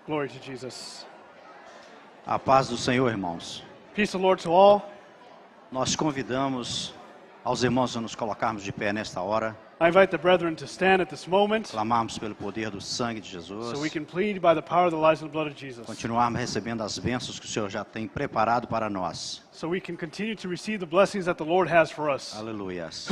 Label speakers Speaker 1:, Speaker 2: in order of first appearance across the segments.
Speaker 1: Glory to Jesus.
Speaker 2: A paz do Senhor, irmãos.
Speaker 1: Peace of the Lord to all.
Speaker 2: Nós convidamos aos irmãos a nos colocarmos de pé nesta hora,
Speaker 1: I invite the brethren to stand at this moment
Speaker 2: clamarmos pelo poder do sangue de Jesus,
Speaker 1: so we can plead by the power of the lives and the blood of Jesus.
Speaker 2: continuarmos recebendo as bênçãos que o Senhor já tem preparado para nós.
Speaker 1: So we can continue to receive the blessings that the Lord has for us.
Speaker 2: Aleluias.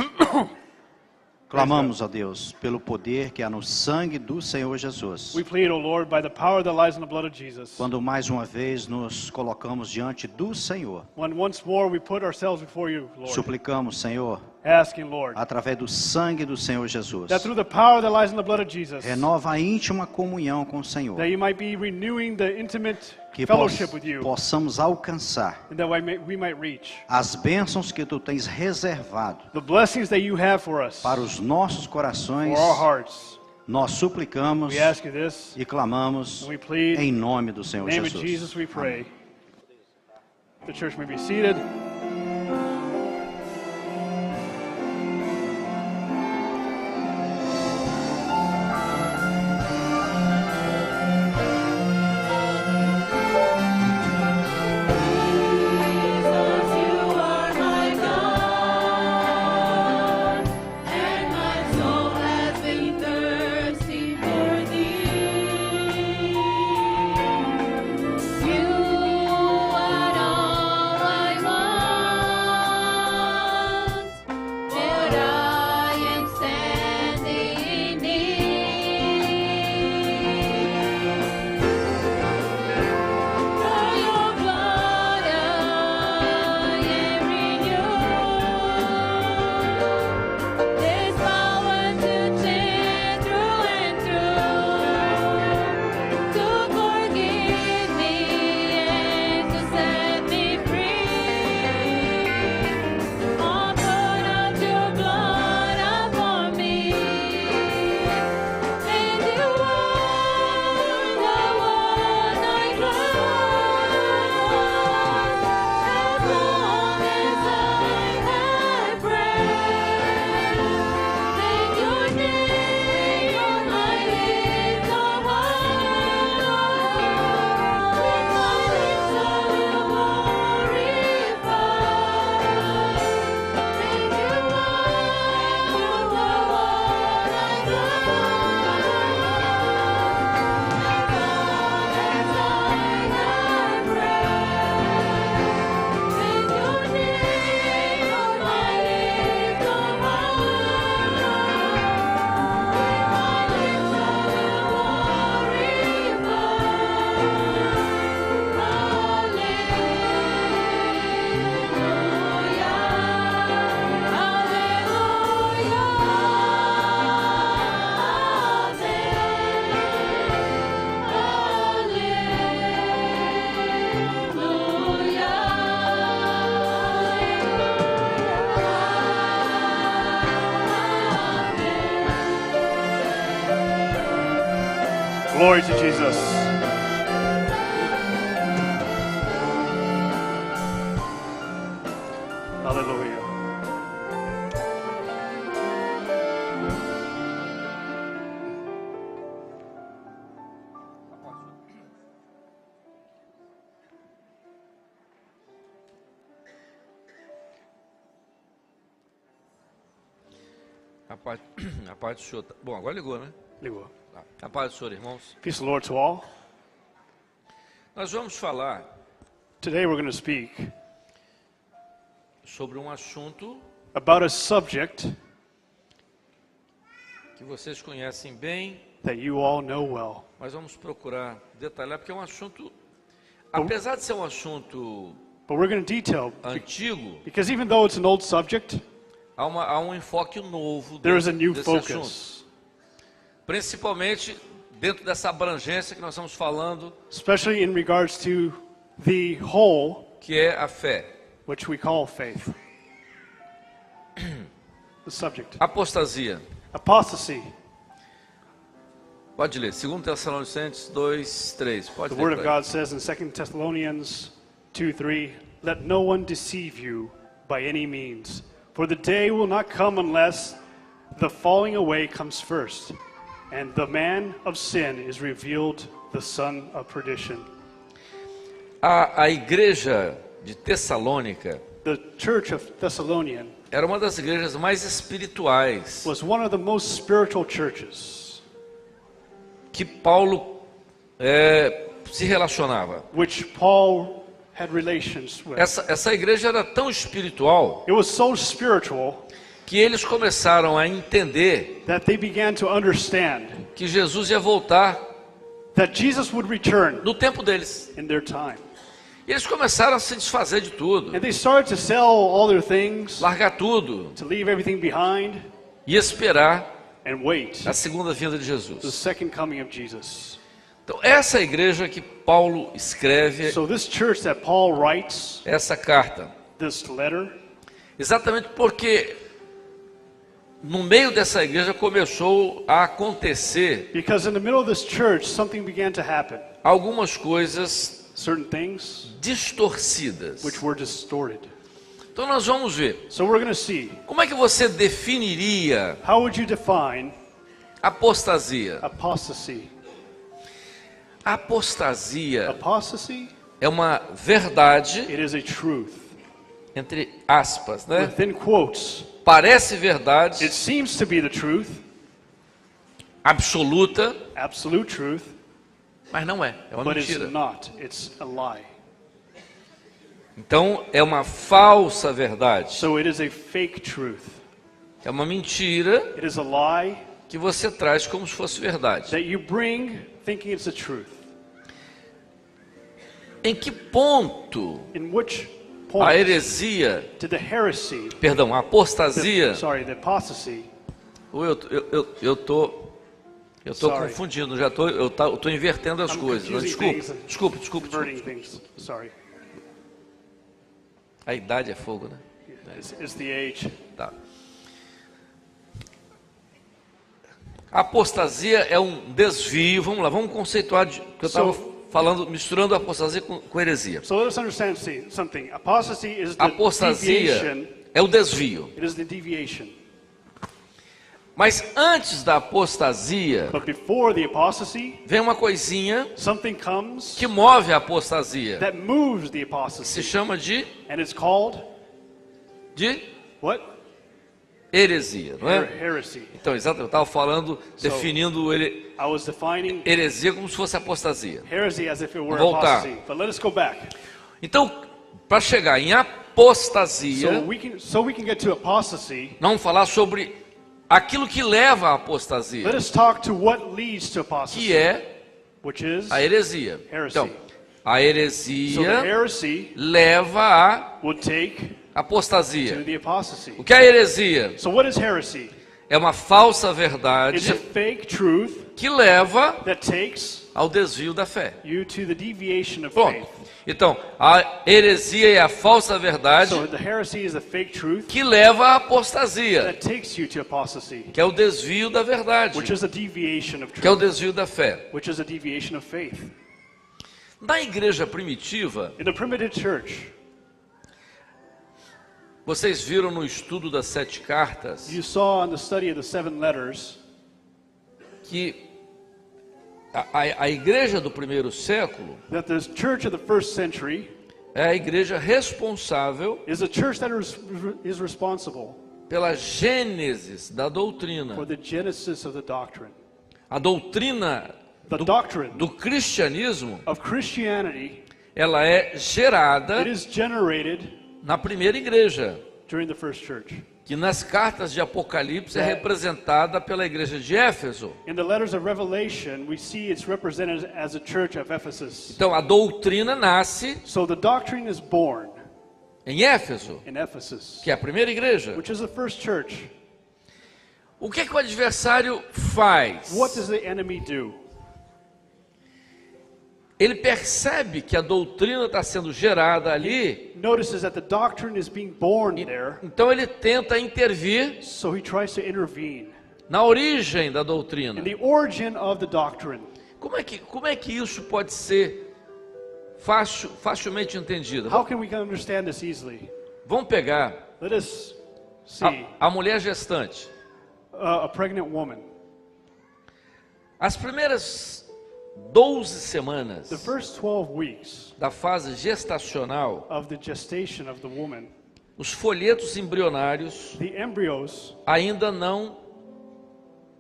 Speaker 2: Clamamos a Deus pelo poder que há no sangue do Senhor Jesus.
Speaker 1: We plead, O Lord, by the power of the lives and the blood of Jesus.
Speaker 2: Quando mais uma vez nos colocamos diante do Senhor,
Speaker 1: When once more we put ourselves before you, Lord,
Speaker 2: suplicamos, Senhor,
Speaker 1: asking, Lord,
Speaker 2: através do sangue do Senhor Jesus,
Speaker 1: that through the power of the lives and the blood of Jesus,
Speaker 2: renova a íntima comunhão com o Senhor,
Speaker 1: that you might be renewing the intimate
Speaker 2: que
Speaker 1: fellowship with you,
Speaker 2: possamos alcançar
Speaker 1: and that we might reach
Speaker 2: as bênçãos que Tu tens reservado
Speaker 1: the blessings that you have for us,
Speaker 2: para os nossos corações.
Speaker 1: for our hearts.
Speaker 2: Nós suplicamos
Speaker 1: We ask you this,
Speaker 2: e clamamos
Speaker 1: and we plead.
Speaker 2: em nome do
Speaker 1: In
Speaker 2: Senhor
Speaker 1: the name of
Speaker 2: Jesus.
Speaker 1: Jesus we pray. The church may be seated. Glory to Jesus. Hallelujah.
Speaker 3: A paz do Senhor. Bom, agora ligou, né?
Speaker 1: Ligou.
Speaker 3: A paz do Senhor, irmãos.
Speaker 1: Peace of the Lord to all.
Speaker 3: Nós vamos falar
Speaker 1: Today we're going to speak
Speaker 3: sobre um assunto
Speaker 1: about a subject
Speaker 3: que vocês conhecem bem,
Speaker 1: that you all know well.
Speaker 3: mas vamos procurar detalhar, porque é um assunto, apesar de ser um assunto
Speaker 1: But we're going to detail,
Speaker 3: antigo,
Speaker 1: because even though it's an old subject,
Speaker 3: há um enfoque novo
Speaker 1: there is a new
Speaker 3: desse assunto.
Speaker 1: focus.
Speaker 3: Principalmente dentro dessa abrangência que nós estamos falando,
Speaker 1: Especially in regards to the whole,
Speaker 3: que é a fé.
Speaker 1: which we call faith. The subject.
Speaker 3: Apostasia.
Speaker 1: Apostasy.
Speaker 3: Pode ler. 2 Tessalonicenses 2, 3. Pode
Speaker 1: The
Speaker 3: ler.
Speaker 1: Word of
Speaker 3: pra
Speaker 1: God says in 2 Thessalonians 2:3, "Let no one deceive you by any means, for the day will not come unless the falling away comes first, And the man of sin is revealed, the son of perdition.
Speaker 3: A igreja de Tessalônica
Speaker 1: The church of Thessalonian
Speaker 3: era uma das igrejas mais espirituais
Speaker 1: was one of the most spiritual churches
Speaker 3: que Paulo se relacionava.
Speaker 1: which Paul had relations with.
Speaker 3: Essa igreja era tão espiritual
Speaker 1: It was so spiritual
Speaker 3: que eles começaram a entender
Speaker 1: that they began to understand
Speaker 3: que Jesus ia voltar
Speaker 1: that Jesus would return
Speaker 3: no tempo deles.
Speaker 1: in their time.
Speaker 3: E eles começaram a se desfazer de tudo,
Speaker 1: And they started to sell all their things,
Speaker 3: largar tudo
Speaker 1: to leave everything behind,
Speaker 3: e esperar
Speaker 1: and wait
Speaker 3: a segunda vinda de
Speaker 1: the
Speaker 3: Jesus.
Speaker 1: second coming of Jesus.
Speaker 3: Então, essa igreja que Paulo escreve
Speaker 1: So this church that Paul writes
Speaker 3: essa carta,
Speaker 1: this letter,
Speaker 3: exatamente porque no meio dessa igreja começou a acontecer
Speaker 1: because in the middle of this church something began to happen.
Speaker 3: algumas coisas
Speaker 1: Certain things
Speaker 3: distorcidas.
Speaker 1: which were distorted.
Speaker 3: Então nós vamos ver.
Speaker 1: So we're going to see,
Speaker 3: Como é que você definiria
Speaker 1: how would you define
Speaker 3: apostasia?
Speaker 1: apostasy?
Speaker 3: Apostasia
Speaker 1: Apostasy,
Speaker 3: é uma verdade,
Speaker 1: it is a truth.
Speaker 3: entre aspas, né?
Speaker 1: Within quotes,
Speaker 3: Parece verdade,
Speaker 1: it seems to be the truth,
Speaker 3: absoluta,
Speaker 1: absolute truth,
Speaker 3: mas não é. É uma
Speaker 1: but it's
Speaker 3: mentira.
Speaker 1: not. It's a lie.
Speaker 3: Então é uma falsa verdade.
Speaker 1: So it is a fake truth.
Speaker 3: É uma mentira
Speaker 1: It is a lie
Speaker 3: que você traz como se fosse verdade.
Speaker 1: that you bring thinking it's the truth.
Speaker 3: Em que ponto
Speaker 1: In which
Speaker 3: a
Speaker 1: point
Speaker 3: heresia,
Speaker 1: did the heresy,
Speaker 3: perdão, a apostasia,
Speaker 1: the apostasy,
Speaker 3: ou eu tô
Speaker 1: Sorry.
Speaker 3: confundindo, eu tô invertendo as
Speaker 1: I'm
Speaker 3: coisas.
Speaker 1: confusing
Speaker 3: Desculpa.
Speaker 1: things. Converting things. Sorry.
Speaker 3: A idade é fogo, né?
Speaker 1: It's the age.
Speaker 3: Tá. A apostasia é um desvio, vamos lá, vamos conceituar, que eu estava falando, misturando a apostasia com heresia.
Speaker 1: So let's understand something. Apostasy is the
Speaker 3: Apostasia
Speaker 1: deviation.
Speaker 3: é o desvio.
Speaker 1: It is the deviation.
Speaker 3: Mas antes da apostasia,
Speaker 1: But before the apostasy,
Speaker 3: vem uma coisinha
Speaker 1: something comes
Speaker 3: que move a apostasia.
Speaker 1: that moves the
Speaker 3: Se
Speaker 1: apostasy.
Speaker 3: chama de
Speaker 1: And it's called what?
Speaker 3: heresia, não é?
Speaker 1: Heresy.
Speaker 3: Então, exato, eu estava falando, definindo
Speaker 1: I was defining
Speaker 3: heresia como se fosse apostasia.
Speaker 1: heresy as if it were
Speaker 3: Voltar.
Speaker 1: apostasy. But let us go back.
Speaker 3: Então, para chegar em apostasia,
Speaker 1: So we can get to apostasy.
Speaker 3: vamos falar sobre aquilo que leva à apostasia,
Speaker 1: Let us talk to what leads to apostasy,
Speaker 3: que é
Speaker 1: which is
Speaker 3: a heresia.
Speaker 1: Heresy.
Speaker 3: Então, a
Speaker 1: so the
Speaker 3: heresia
Speaker 1: heresy
Speaker 3: leva à
Speaker 1: would take to
Speaker 3: apostasia.
Speaker 1: the apostasy.
Speaker 3: O que é a heresia?
Speaker 1: So what is heresy?
Speaker 3: É uma falsa
Speaker 1: It's a
Speaker 3: verdade
Speaker 1: fake truth
Speaker 3: que leva
Speaker 1: that takes
Speaker 3: ao desvio da fé.
Speaker 1: you to the deviation of
Speaker 3: Pronto.
Speaker 1: faith.
Speaker 3: Então, a heresia é a falsa verdade
Speaker 1: So the heresy is a fake truth
Speaker 3: que leva à apostasia,
Speaker 1: that takes you to apostasy,
Speaker 3: que é o desvio da verdade,
Speaker 1: which is a deviation of
Speaker 3: que é o
Speaker 1: truth,
Speaker 3: desvio da fé.
Speaker 1: which is a deviation of faith.
Speaker 3: Na igreja primitiva,
Speaker 1: In the primitive church,
Speaker 3: vocês viram no estudo das 7 cartas
Speaker 1: you saw in the study of the 7 letters
Speaker 3: que a igreja do primeiro século
Speaker 1: that the church of the first century
Speaker 3: é a igreja responsável
Speaker 1: is a church that is responsible
Speaker 3: pela gênese da doutrina.
Speaker 1: for the genesis of the doctrine.
Speaker 3: A doutrina
Speaker 1: The doctrine
Speaker 3: do cristianismo,
Speaker 1: of Christianity,
Speaker 3: ela é gerada
Speaker 1: it is generated
Speaker 3: na primeira igreja,
Speaker 1: during the first church.
Speaker 3: que nas cartas de Apocalipse é representada pela igreja de Éfeso.
Speaker 1: In the letters of Revelation, we see it's represented as a church of Ephesus.
Speaker 3: Então a doutrina nasce
Speaker 1: So the doctrine is born
Speaker 3: em Éfeso,
Speaker 1: in Ephesus,
Speaker 3: que é a primeira igreja.
Speaker 1: which is the first church.
Speaker 3: O que é que o adversário faz?
Speaker 1: What does the enemy do?
Speaker 3: Ele percebe que a doutrina está sendo gerada ali,
Speaker 1: Notices that the doctrine is being born there,
Speaker 3: então ele tenta intervir
Speaker 1: so he tries to intervene
Speaker 3: na origem da doutrina.
Speaker 1: in the origin of the doctrine.
Speaker 3: Como é que isso pode ser facilmente entendido?
Speaker 1: How can we understand this easily?
Speaker 3: Vamos pegar
Speaker 1: Let us see
Speaker 3: a mulher gestante.
Speaker 1: a pregnant woman.
Speaker 3: As primeiras 12 semanas
Speaker 1: The first 12 weeks
Speaker 3: da fase gestacional,
Speaker 1: of the gestation of the woman,
Speaker 3: os folhetos embrionários
Speaker 1: the embryos
Speaker 3: ainda não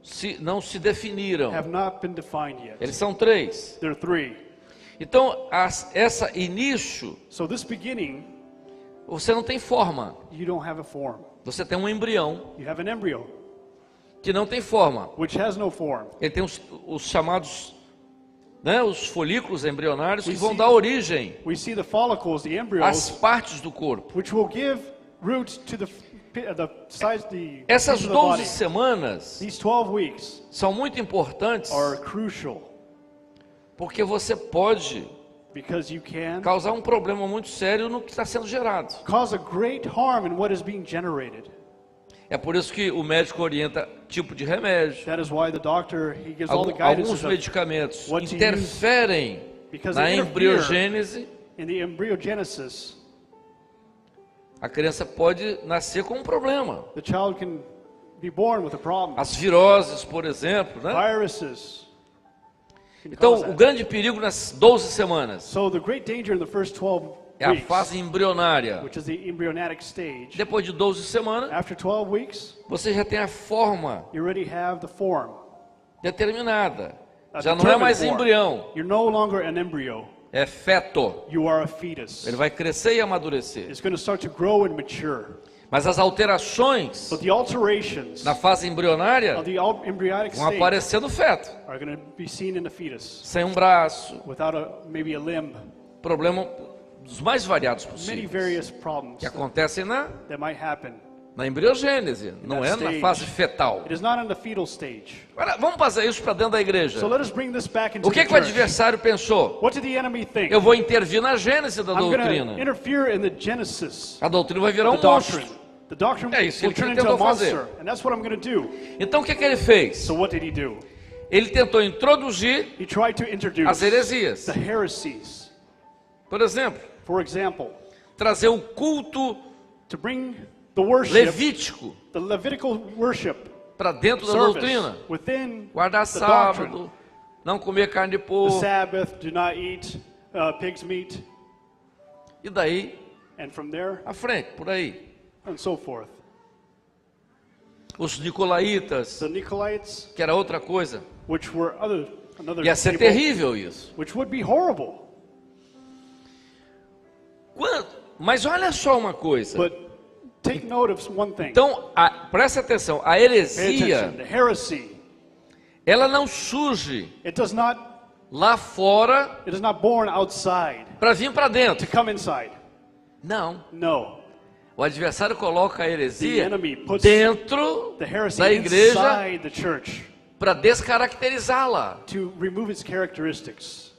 Speaker 3: se definiram.
Speaker 1: have not been defined yet.
Speaker 3: Eles são 3.
Speaker 1: There are 3.
Speaker 3: Então, essa início,
Speaker 1: So this beginning,
Speaker 3: você não tem forma.
Speaker 1: you don't have a form.
Speaker 3: Você tem um embrião
Speaker 1: You have an embryo,
Speaker 3: que não tem forma.
Speaker 1: which has no form.
Speaker 3: Ele tem os chamados, né, os folículos embrionários que
Speaker 1: We
Speaker 3: vão
Speaker 1: see-
Speaker 3: dar origem
Speaker 1: We see the follicles, the
Speaker 3: às
Speaker 1: embryos,
Speaker 3: partes do corpo.
Speaker 1: which will give root to the size, the
Speaker 3: Essas
Speaker 1: piece of the
Speaker 3: 12
Speaker 1: body.
Speaker 3: semanas
Speaker 1: These 12 weeks
Speaker 3: são muito importantes
Speaker 1: are crucial
Speaker 3: porque você pode
Speaker 1: because you can
Speaker 3: causar um problema muito sério no que está sendo gerado.
Speaker 1: cause a great harm in what is being generated.
Speaker 3: É por isso que o médico orienta tipo de remédio.
Speaker 1: That is why the doctor, he gives all the guidance
Speaker 3: Alguns medicamentos
Speaker 1: what to
Speaker 3: interferem
Speaker 1: because
Speaker 3: na
Speaker 1: they interfere
Speaker 3: embriogênese.
Speaker 1: in the embryogenesis.
Speaker 3: A criança pode nascer com um problema.
Speaker 1: The child can be born with a problem.
Speaker 3: As viroses, por exemplo, né?
Speaker 1: Viruses can
Speaker 3: Então,
Speaker 1: cause
Speaker 3: o
Speaker 1: that.
Speaker 3: grande perigo nas 12 semanas
Speaker 1: So the great danger in the first 12
Speaker 3: é a
Speaker 1: weeks,
Speaker 3: fase embrionária.
Speaker 1: which is the embryonic stage.
Speaker 3: Depois de 12 semanas,
Speaker 1: After 12 weeks,
Speaker 3: você já tem a forma
Speaker 1: you already have the form.
Speaker 3: determinada.
Speaker 1: a
Speaker 3: Já não é
Speaker 1: determined
Speaker 3: mais
Speaker 1: form.
Speaker 3: embrião,
Speaker 1: You're no longer an embryo.
Speaker 3: é feto.
Speaker 1: You are a fetus.
Speaker 3: Ele vai crescer e amadurecer.
Speaker 1: It's going to start to grow and mature.
Speaker 3: Mas as alterações
Speaker 1: But the alterations
Speaker 3: na fase embrionária
Speaker 1: of the embryonic
Speaker 3: vão
Speaker 1: state
Speaker 3: aparecer no feto.
Speaker 1: are going to be seen in the fetus
Speaker 3: Sem um braço,
Speaker 1: without maybe a limb.
Speaker 3: problema dos mais variados
Speaker 1: Many
Speaker 3: possíveis.
Speaker 1: various problems
Speaker 3: Que acontecem
Speaker 1: that might happen.
Speaker 3: na embriogênese, não é na
Speaker 1: stage.
Speaker 3: fase fetal.
Speaker 1: It is not in the fetal stage.
Speaker 3: Agora, vamos fazer isso para dentro da igreja.
Speaker 1: So let us bring this back into
Speaker 3: O que
Speaker 1: the
Speaker 3: o
Speaker 1: church.
Speaker 3: adversário pensou?
Speaker 1: What did the enemy think?
Speaker 3: Eu vou intervir na gênese da
Speaker 1: I'm going to
Speaker 3: doutrina.
Speaker 1: interfere in the genesis,
Speaker 3: A doutrina vai virar
Speaker 1: the
Speaker 3: um monstro.
Speaker 1: doctrine. The doctrine
Speaker 3: É isso
Speaker 1: will
Speaker 3: que ele
Speaker 1: turn into a
Speaker 3: tentou fazer.
Speaker 1: monster. And that's what I'm going to do.
Speaker 3: Então o que ele fez?
Speaker 1: So what did he do?
Speaker 3: Ele tentou introduzir
Speaker 1: He tried to introduce
Speaker 3: as heresias.
Speaker 1: the heresies.
Speaker 3: Por exemplo,
Speaker 1: For example,
Speaker 3: trazer o culto
Speaker 1: to bring the worship,
Speaker 3: levítico
Speaker 1: the Levitical worship
Speaker 3: para dentro da
Speaker 1: service
Speaker 3: doutrina.
Speaker 1: within
Speaker 3: Guardar
Speaker 1: the doctrine.
Speaker 3: sábado, não comer carne de
Speaker 1: The
Speaker 3: porco.
Speaker 1: Sabbath, do not eat pig's meat,
Speaker 3: E daí,
Speaker 1: and from there
Speaker 3: à frente, por aí.
Speaker 1: and so forth.
Speaker 3: Os nicolaítas,
Speaker 1: The Nicolaites,
Speaker 3: que era outra coisa.
Speaker 1: which were another
Speaker 3: Ia ser
Speaker 1: people,
Speaker 3: terrível isso.
Speaker 1: which would be horrible.
Speaker 3: Mas olha só uma coisa.
Speaker 1: But take note of one thing.
Speaker 3: Então, presta atenção, a
Speaker 1: Pay
Speaker 3: heresia,
Speaker 1: attention. The heresy,
Speaker 3: ela não surge
Speaker 1: it does not
Speaker 3: lá fora
Speaker 1: It is not born outside
Speaker 3: para vir para
Speaker 1: to
Speaker 3: dentro.
Speaker 1: come inside.
Speaker 3: Não.
Speaker 1: No.
Speaker 3: O adversário coloca a
Speaker 1: The
Speaker 3: heresia
Speaker 1: enemy puts
Speaker 3: dentro
Speaker 1: the heresy
Speaker 3: da igreja
Speaker 1: inside the church
Speaker 3: para descaracterizá-la.
Speaker 1: to remove its characteristics.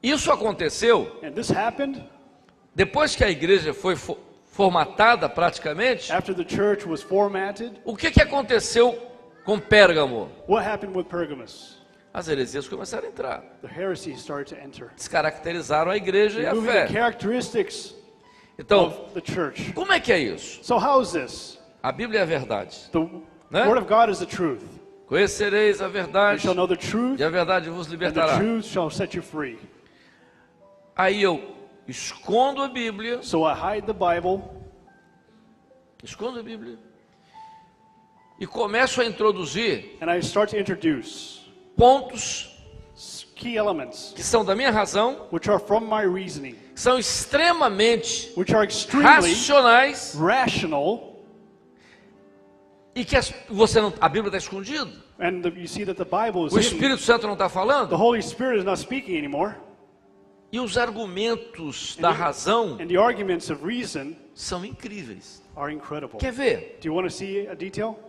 Speaker 3: Isso aconteceu
Speaker 1: And this happened
Speaker 3: depois que a igreja foi formatada praticamente.
Speaker 1: after the church was formatted.
Speaker 3: O que aconteceu com Pérgamo?
Speaker 1: What happened with Pergamos?
Speaker 3: As heresias começaram a entrar.
Speaker 1: The heresy started to enter,
Speaker 3: Descaracterizaram a igreja e a
Speaker 1: removing the
Speaker 3: fé.
Speaker 1: characteristics
Speaker 3: Então,
Speaker 1: of the church.
Speaker 3: como é que é isso?
Speaker 1: So how is this?
Speaker 3: A Bíblia é a verdade.
Speaker 1: The
Speaker 3: Né?
Speaker 1: Word of God is the truth.
Speaker 3: Conhecereis a
Speaker 1: You
Speaker 3: verdade
Speaker 1: shall know the truth,
Speaker 3: e a verdade vos
Speaker 1: and the
Speaker 3: libertará.
Speaker 1: truth shall set you free.
Speaker 3: Aí eu escondo a Bíblia,
Speaker 1: So I hide the Bible,
Speaker 3: e começo a introduzir
Speaker 1: and I start to introduce
Speaker 3: pontos
Speaker 1: key elements
Speaker 3: que são da minha razão,
Speaker 1: which are from my reasoning,
Speaker 3: que são extremamente
Speaker 1: which are extremely
Speaker 3: racionais
Speaker 1: rational,
Speaker 3: e que a Bíblia está escondida.
Speaker 1: and you see that the Bible is
Speaker 3: O
Speaker 1: hidden.
Speaker 3: Espírito Santo não está
Speaker 1: The
Speaker 3: falando.
Speaker 1: Holy Spirit is not speaking anymore,
Speaker 3: E os argumentos da razão
Speaker 1: and the arguments of reason
Speaker 3: são incríveis.
Speaker 1: are incredible.
Speaker 3: Quer ver?
Speaker 1: Do you want to see a detail?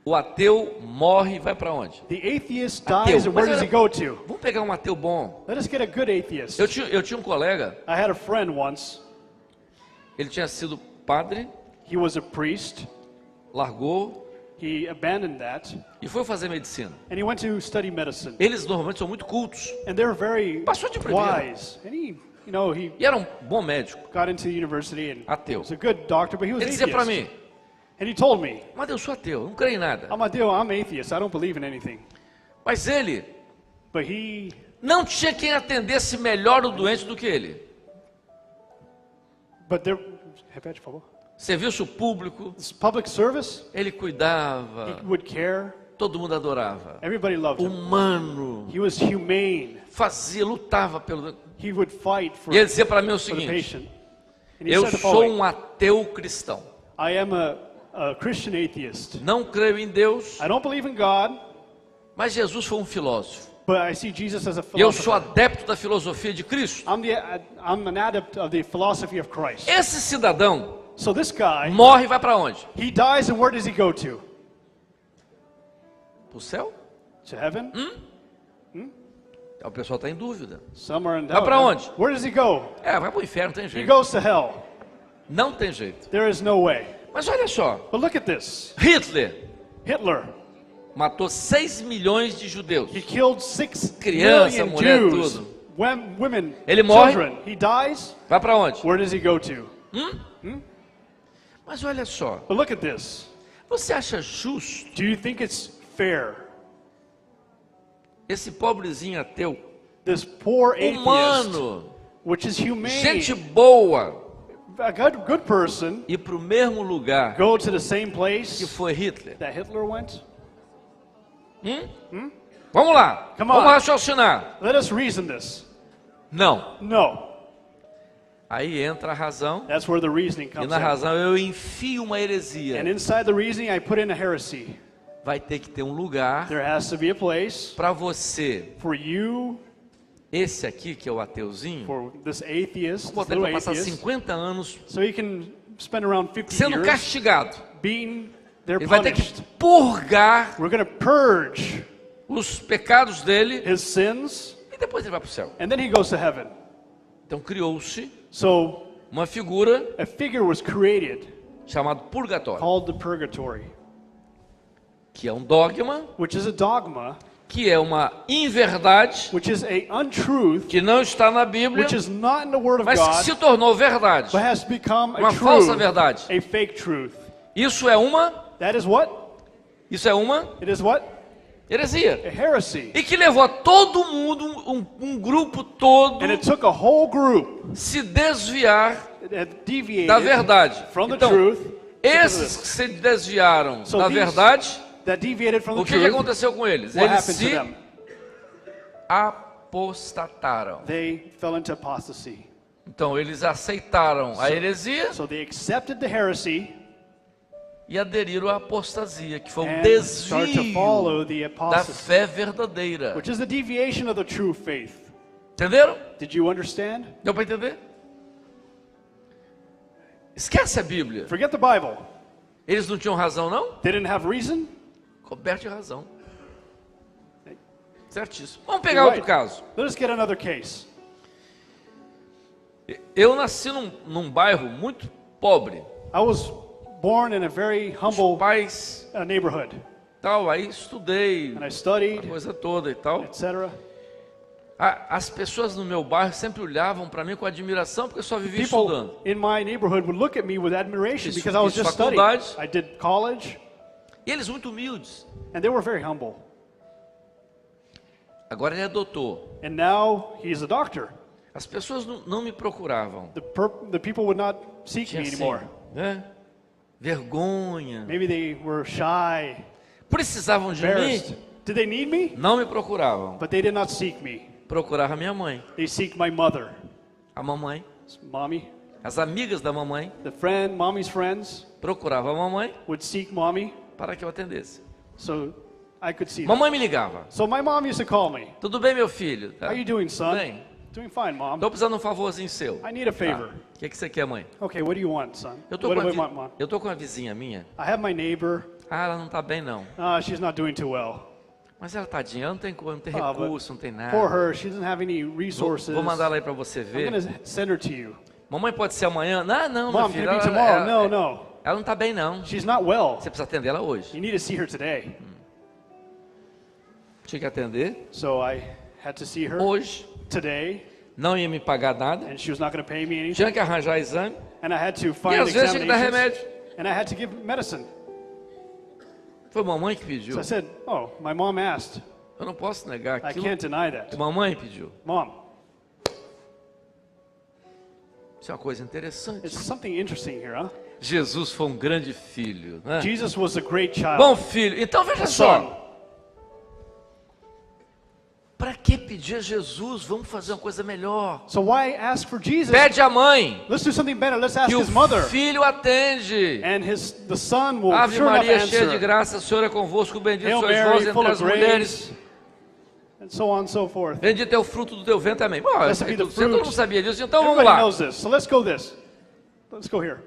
Speaker 3: O ateu morre e vai para onde?
Speaker 1: The atheist
Speaker 3: Ateu.
Speaker 1: dies, and where
Speaker 3: Mas
Speaker 1: does he go to?
Speaker 3: Vamos pegar um ateu bom.
Speaker 1: Let us get a good atheist.
Speaker 3: Eu tinha um colega,
Speaker 1: I had a friend once.
Speaker 3: ele tinha sido padre,
Speaker 1: He was a priest.
Speaker 3: largou
Speaker 1: He abandoned that,
Speaker 3: e foi fazer medicina.
Speaker 1: and he went to study medicine.
Speaker 3: Eles normalmente são muito cultos
Speaker 1: And they're very
Speaker 3: Passou de primeira.
Speaker 1: wise. And he, he
Speaker 3: e era um bom médico.
Speaker 1: got into the university and
Speaker 3: Ateu.
Speaker 1: was a good doctor, but he was
Speaker 3: Ele dizia para
Speaker 1: atheist.
Speaker 3: mim:
Speaker 1: And he told me,
Speaker 3: Mas eu sou ateu, não creio em nada.
Speaker 1: I'm atheist. I don't believe in anything.
Speaker 3: Mas ele
Speaker 1: But he,
Speaker 3: não tinha quem atendesse melhor o doente do que ele.
Speaker 1: but there, repete, por favor.
Speaker 3: Serviço público,
Speaker 1: This public service,
Speaker 3: ele cuidava,
Speaker 1: he would care.
Speaker 3: todo mundo adorava.
Speaker 1: Everybody loved him.
Speaker 3: Humano,
Speaker 1: He was humane.
Speaker 3: fazia, lutava pelo...
Speaker 1: He would fight for
Speaker 3: E ele dizia para mim o
Speaker 1: the
Speaker 3: seguinte:
Speaker 1: patient. And he
Speaker 3: eu
Speaker 1: said the
Speaker 3: sou
Speaker 1: following,
Speaker 3: um ateu cristão.
Speaker 1: I am a Christian atheist.
Speaker 3: Não creio em Deus,
Speaker 1: I don't believe in God,
Speaker 3: mas Jesus foi um filósofo.
Speaker 1: but I see Jesus as a
Speaker 3: E eu sou
Speaker 1: philosopher.
Speaker 3: adepto da filosofia de Cristo.
Speaker 1: I'm an adept of the philosophy of Christ.
Speaker 3: Esse cidadão
Speaker 1: So this guy,
Speaker 3: morre e vai para onde?
Speaker 1: he dies, and where does he go to?
Speaker 3: Para o céu?
Speaker 1: To heaven?
Speaker 3: O pessoal está em dúvida.
Speaker 1: Somewhere in
Speaker 3: Vai pra
Speaker 1: hell.
Speaker 3: onde?
Speaker 1: Where does he go?
Speaker 3: É, vai para o inferno, não tem
Speaker 1: He
Speaker 3: jeito.
Speaker 1: goes to hell.
Speaker 3: Não tem jeito.
Speaker 1: There is no way.
Speaker 3: Mas olha só,
Speaker 1: But look at this.
Speaker 3: Hitler
Speaker 1: Hitler,
Speaker 3: matou 6 milhões de judeus.
Speaker 1: he killed 6
Speaker 3: Criança,
Speaker 1: million
Speaker 3: mulher,
Speaker 1: Jews,
Speaker 3: tudo.
Speaker 1: women,
Speaker 3: Ele morre.
Speaker 1: children. He dies.
Speaker 3: Vai para onde?
Speaker 1: Where does he go to?
Speaker 3: Mas olha só,
Speaker 1: But look at this.
Speaker 3: você acha justo
Speaker 1: Do you think it's fair?
Speaker 3: esse pobrezinho ateu,
Speaker 1: This poor atheist,
Speaker 3: humano,
Speaker 1: which is humane,
Speaker 3: gente boa,
Speaker 1: a good person,
Speaker 3: ir para o mesmo lugar
Speaker 1: go to the same
Speaker 3: que
Speaker 1: place
Speaker 3: foi Hitler?
Speaker 1: that Hitler went?
Speaker 3: Vamos lá,
Speaker 1: Come on.
Speaker 3: vamos raciocinar.
Speaker 1: Let us reason this.
Speaker 3: Não.
Speaker 1: No.
Speaker 3: Aí entra a razão,
Speaker 1: That's where the reasoning
Speaker 3: e
Speaker 1: comes
Speaker 3: na
Speaker 1: in.
Speaker 3: razão eu enfio uma heresia.
Speaker 1: And inside the reasoning, I put in a heresy.
Speaker 3: Vai ter que ter um lugar
Speaker 1: There has to be a place
Speaker 3: para você.
Speaker 1: for you,
Speaker 3: Esse aqui, que é o ateuzinho,
Speaker 1: for this atheist,
Speaker 3: vou
Speaker 1: this
Speaker 3: botar ele
Speaker 1: little
Speaker 3: para passar
Speaker 1: atheist,
Speaker 3: 50 anos
Speaker 1: so he can spend around 50
Speaker 3: sendo
Speaker 1: years
Speaker 3: castigado.
Speaker 1: being they're
Speaker 3: Ele vai ter que
Speaker 1: punished.
Speaker 3: purgar
Speaker 1: We're going to purge
Speaker 3: os pecados dele
Speaker 1: his sins,
Speaker 3: e depois ele vai para o céu.
Speaker 1: and then he goes to heaven.
Speaker 3: Então criou-se
Speaker 1: So
Speaker 3: uma figura
Speaker 1: a figure was created
Speaker 3: chamada purgatório,
Speaker 1: called the purgatory,
Speaker 3: que é um dogma,
Speaker 1: which is a dogma,
Speaker 3: que é uma inverdade,
Speaker 1: which is a untruth,
Speaker 3: que não está na Bíblia,
Speaker 1: which is not in the Word of
Speaker 3: mas que
Speaker 1: God,
Speaker 3: se tornou verdade.
Speaker 1: but has become
Speaker 3: Uma
Speaker 1: a
Speaker 3: falsa
Speaker 1: truth,
Speaker 3: verdade.
Speaker 1: a fake truth.
Speaker 3: Isso é uma
Speaker 1: That is what?
Speaker 3: heresia.
Speaker 1: It is what? A heresy.
Speaker 3: E que levou a todo mundo, um grupo todo,
Speaker 1: And it took a whole group
Speaker 3: se desviar
Speaker 1: that deviated
Speaker 3: da verdade.
Speaker 1: from the
Speaker 3: Então,
Speaker 1: truth.
Speaker 3: esses que se desviaram
Speaker 1: So
Speaker 3: da
Speaker 1: these-
Speaker 3: verdade,
Speaker 1: That deviated from
Speaker 3: o
Speaker 1: the
Speaker 3: que
Speaker 1: truth.
Speaker 3: aconteceu com eles?
Speaker 1: What
Speaker 3: Eles
Speaker 1: happened to
Speaker 3: se
Speaker 1: them?
Speaker 3: apostataram.
Speaker 1: They fell into apostasy.
Speaker 3: Então, eles aceitaram a heresia
Speaker 1: So they accepted the heresy
Speaker 3: e aderiram à apostasia, que foi um
Speaker 1: and started to follow
Speaker 3: desvio
Speaker 1: the
Speaker 3: da
Speaker 1: apostasy,
Speaker 3: fé verdadeira.
Speaker 1: which is the deviation of the true faith.
Speaker 3: Entenderam?
Speaker 1: Did you understand?
Speaker 3: Deu para entender? Esquece a Bíblia.
Speaker 1: Forget the Bible.
Speaker 3: Eles não tinham razão, não?
Speaker 1: They didn't have reason.
Speaker 3: Coberto de razão. Certíssimo. Vamos pegar outro caso.
Speaker 1: Let us get another case.
Speaker 3: Eu nasci num bairro muito pobre.
Speaker 1: I was born in a very humble
Speaker 3: Pais,
Speaker 1: neighborhood,
Speaker 3: tal, aí estudei,
Speaker 1: and I
Speaker 3: a
Speaker 1: studied,
Speaker 3: coisa toda e tal.
Speaker 1: etc.
Speaker 3: As pessoas no meu bairro sempre olhavam para mim com admiração, porque eu só vivia
Speaker 1: People
Speaker 3: estudando.
Speaker 1: in my neighborhood would look at me with admiration
Speaker 3: Fiz-
Speaker 1: because I was
Speaker 3: fiz
Speaker 1: just studying.
Speaker 3: faculdade.
Speaker 1: I did college,
Speaker 3: E eles muito humildes.
Speaker 1: and they were very humble.
Speaker 3: Agora ele é doutor.
Speaker 1: And now he is a doctor.
Speaker 3: As pessoas não me procuravam.
Speaker 1: The people would not seek
Speaker 3: Tinha
Speaker 1: me
Speaker 3: assim,
Speaker 1: anymore.
Speaker 3: né? Vergonha.
Speaker 1: Maybe they were shy,
Speaker 3: Precisavam de
Speaker 1: embarrassed.
Speaker 3: mim?
Speaker 1: Did they need me?
Speaker 3: Não me procuravam.
Speaker 1: But they did not seek me.
Speaker 3: Procurava minha mãe,
Speaker 1: They seek my mother,
Speaker 3: a mamãe,
Speaker 1: mommy.
Speaker 3: as amigas da mamãe
Speaker 1: Mommy's friends
Speaker 3: procuravam a mamãe
Speaker 1: would seek mommy
Speaker 3: para que eu atendesse.
Speaker 1: so I could see them.
Speaker 3: Mamãe me ligava.
Speaker 1: So my mom used to call me.
Speaker 3: Tudo bem, meu filho? Tá?
Speaker 1: How are you doing, son?
Speaker 3: Bem.
Speaker 1: Doing fine, mom.
Speaker 3: Estou precisando de um favorzinho seu.
Speaker 1: I need a favor.
Speaker 3: O que você quer, mãe?
Speaker 1: Okay, what do you want, son?
Speaker 3: Eu tô,
Speaker 1: What
Speaker 3: com
Speaker 1: do I want,
Speaker 3: a
Speaker 1: mom?
Speaker 3: eu tô com uma vizinha minha.
Speaker 1: I have my neighbor.
Speaker 3: Ela não está bem, não.
Speaker 1: She's not doing too well.
Speaker 3: Mas ela, tadinha, ela não tem
Speaker 1: but
Speaker 3: recurso, não tem nada.
Speaker 1: For her, she doesn't have any
Speaker 3: Vou,
Speaker 1: resources.
Speaker 3: vou mandar ela aí para você
Speaker 1: I'm
Speaker 3: ver.
Speaker 1: going to send her to you.
Speaker 3: Mamãe, pode ser amanhã? Não, meu
Speaker 1: Mom,
Speaker 3: filho.
Speaker 1: can it be
Speaker 3: Ela,
Speaker 1: tomorrow?
Speaker 3: ela-
Speaker 1: No.
Speaker 3: ela não está bem, não.
Speaker 1: She's not well.
Speaker 3: Você precisa atender ela hoje.
Speaker 1: You need to see her today.
Speaker 3: Tinha que atender
Speaker 1: So I had to see her
Speaker 3: hoje.
Speaker 1: today,
Speaker 3: Não ia me pagar nada.
Speaker 1: and she was not going to pay me anything.
Speaker 3: Tinha que arranjar exame.
Speaker 1: And I had to
Speaker 3: E
Speaker 1: find
Speaker 3: às vezes tinha que dar
Speaker 1: examinations.
Speaker 3: remédio.
Speaker 1: and I had to give medicine.
Speaker 3: Foi mamãe que pediu.
Speaker 1: So I said, oh, my mom asked.
Speaker 3: Eu não posso negar
Speaker 1: I
Speaker 3: aquilo
Speaker 1: can't deny
Speaker 3: que
Speaker 1: that.
Speaker 3: mamãe pediu.
Speaker 1: Mom,
Speaker 3: Isso é uma coisa interessante.
Speaker 1: there's something interesting here, huh?
Speaker 3: Jesus foi um grande filho, né?
Speaker 1: Jesus was a great child.
Speaker 3: Bom filho. Então veja
Speaker 1: a
Speaker 3: só.
Speaker 1: son.
Speaker 3: Para que pedir a Jesus? Vamos fazer uma coisa melhor.
Speaker 1: So why ask for Jesus?
Speaker 3: Pede a mãe,
Speaker 1: Let's do something better. Let's ask
Speaker 3: que o
Speaker 1: his mother.
Speaker 3: filho atende.
Speaker 1: And the son will
Speaker 3: Ave
Speaker 1: sure enough
Speaker 3: Maria, cheia de
Speaker 1: answer.
Speaker 3: graça, o Senhor é convosco, bendito
Speaker 1: Hail
Speaker 3: sois vós
Speaker 1: Mary,
Speaker 3: entre
Speaker 1: full
Speaker 3: as
Speaker 1: of
Speaker 3: mulheres.
Speaker 1: grace. And so on and so forth.
Speaker 3: Bendito é o fruto do teu ventre, amém. Bom,
Speaker 1: Blessed be the
Speaker 3: todo mundo
Speaker 1: fruit.
Speaker 3: sabia disso, então vamos
Speaker 1: Everybody
Speaker 3: lá.
Speaker 1: knows this. So let's go this. Let's go here.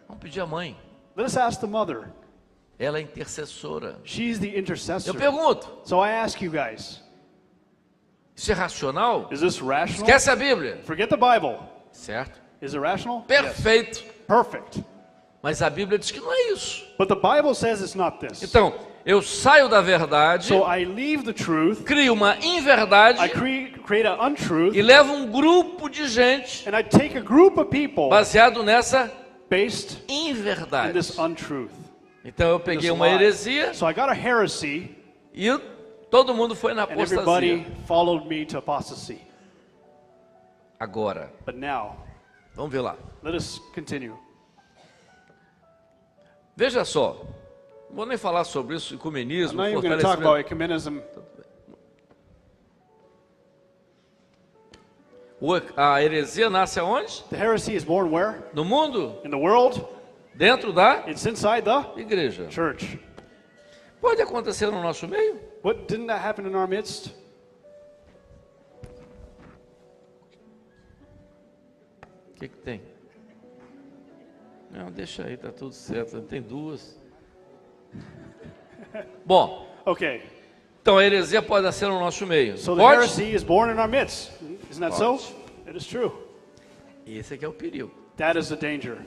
Speaker 3: Vamos pedir a mãe.
Speaker 1: Let's ask the mother.
Speaker 3: Ela é intercessora.
Speaker 1: She's the intercessor.
Speaker 3: Eu pergunto,
Speaker 1: So I ask you guys,
Speaker 3: isso é racional?
Speaker 1: is this rational?
Speaker 3: Esquece a Bíblia.
Speaker 1: Forget the Bible.
Speaker 3: Certo?
Speaker 1: Is it rational? Yes.
Speaker 3: Perfeito.
Speaker 1: Perfect.
Speaker 3: Mas a Bíblia diz que não é isso.
Speaker 1: But the Bible says it's not this.
Speaker 3: Então, eu saio da verdade,
Speaker 1: So I leave the truth,
Speaker 3: crio uma inverdade
Speaker 1: I create an untruth,
Speaker 3: e levo um grupo de gente
Speaker 1: and I take a group of people
Speaker 3: baseado nessa
Speaker 1: based in
Speaker 3: inverdade.
Speaker 1: this untruth.
Speaker 3: Então eu peguei
Speaker 1: This
Speaker 3: uma
Speaker 1: lie.
Speaker 3: heresia
Speaker 1: So I got a heresy,
Speaker 3: e todo mundo foi na
Speaker 1: and everybody
Speaker 3: apostasia.
Speaker 1: followed me to apostasy.
Speaker 3: Agora,
Speaker 1: But now,
Speaker 3: vamos ver lá.
Speaker 1: let us continue.
Speaker 3: Veja só, não vou nem falar sobre isso,
Speaker 1: I'm
Speaker 3: ecumenismo,
Speaker 1: not even going to talk
Speaker 3: fortalecimento.
Speaker 1: about ecumenism.
Speaker 3: A heresia nasce aonde?
Speaker 1: The heresy is born where?
Speaker 3: No mundo?
Speaker 1: In the world.
Speaker 3: Dentro da
Speaker 1: It's inside the
Speaker 3: igreja.
Speaker 1: church.
Speaker 3: Pode acontecer no nosso meio?
Speaker 1: What didn't that happen in our midst?
Speaker 3: O que tem? Não, deixa aí, tá tudo certo. Tem duas. Bom,
Speaker 1: Okay.
Speaker 3: então a heresia pode nascer no nosso meio.
Speaker 1: So the
Speaker 3: Pode?
Speaker 1: heresy is born in our midst. Isn't that so? It is true.
Speaker 3: Esse aqui é o perigo.
Speaker 1: That is the danger.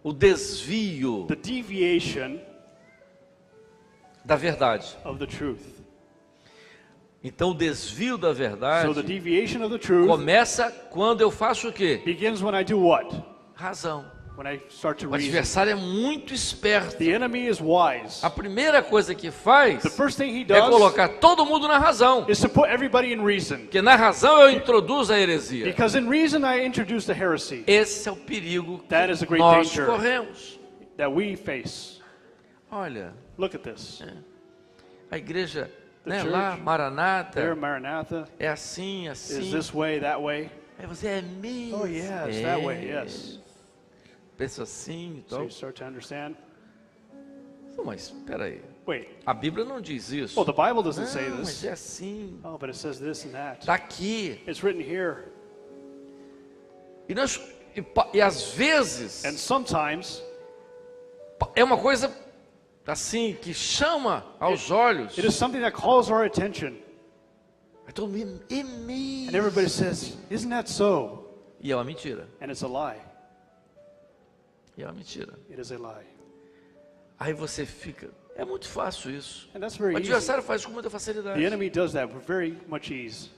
Speaker 3: O desvio
Speaker 1: The deviation
Speaker 3: da verdade.
Speaker 1: of the truth.
Speaker 3: Então o desvio da
Speaker 1: So the
Speaker 3: verdade
Speaker 1: deviation of the truth
Speaker 3: começa quando eu faço o quê?
Speaker 1: begins when I do what?
Speaker 3: Razão.
Speaker 1: When I start to
Speaker 3: O
Speaker 1: reason.
Speaker 3: adversário é muito esperto.
Speaker 1: The enemy is wise.
Speaker 3: A primeira coisa que faz
Speaker 1: The first thing he
Speaker 3: é
Speaker 1: does
Speaker 3: colocar todo mundo na razão.
Speaker 1: is to put everybody in reason.
Speaker 3: Porque na razão eu introduzo a heresia.
Speaker 1: Because in reason I introduce the heresy
Speaker 3: Esse é o perigo
Speaker 1: That is a
Speaker 3: que
Speaker 1: great
Speaker 3: nós
Speaker 1: danger.
Speaker 3: corremos.
Speaker 1: that we face.
Speaker 3: Olha,
Speaker 1: Look at this.
Speaker 3: a igreja,
Speaker 1: The
Speaker 3: né,
Speaker 1: church,
Speaker 3: lá,
Speaker 1: There,
Speaker 3: Maranata,
Speaker 1: Maranatha.
Speaker 3: é assim,
Speaker 1: Is
Speaker 3: assim.
Speaker 1: this way, that way?
Speaker 3: Aí você é mesmo.
Speaker 1: Oh, yes, that way, yes.
Speaker 3: Pensa assim e
Speaker 1: So
Speaker 3: tal.
Speaker 1: you start to understand.
Speaker 3: Mas, espera aí.
Speaker 1: Wait,
Speaker 3: A Bíblia não diz isso.
Speaker 1: well, the Bible doesn't say
Speaker 3: Não, mas
Speaker 1: this.
Speaker 3: é assim.
Speaker 1: Oh, but it says this and that.
Speaker 3: Está aqui.
Speaker 1: It's written here.
Speaker 3: E às vezes,
Speaker 1: And sometimes
Speaker 3: é uma coisa assim, que chama aos olhos.
Speaker 1: it is something that calls our attention.
Speaker 3: Aí todo mundo, é mesmo.
Speaker 1: And everybody says, isn't that so?
Speaker 3: E é uma mentira.
Speaker 1: And it's a lie.
Speaker 3: E é uma mentira.
Speaker 1: It is a lie.
Speaker 3: Aí você fica. É muito fácil isso.
Speaker 1: And that's
Speaker 3: O
Speaker 1: very easy.
Speaker 3: adversário faz com muita facilidade.
Speaker 1: The enemy does that with very much ease.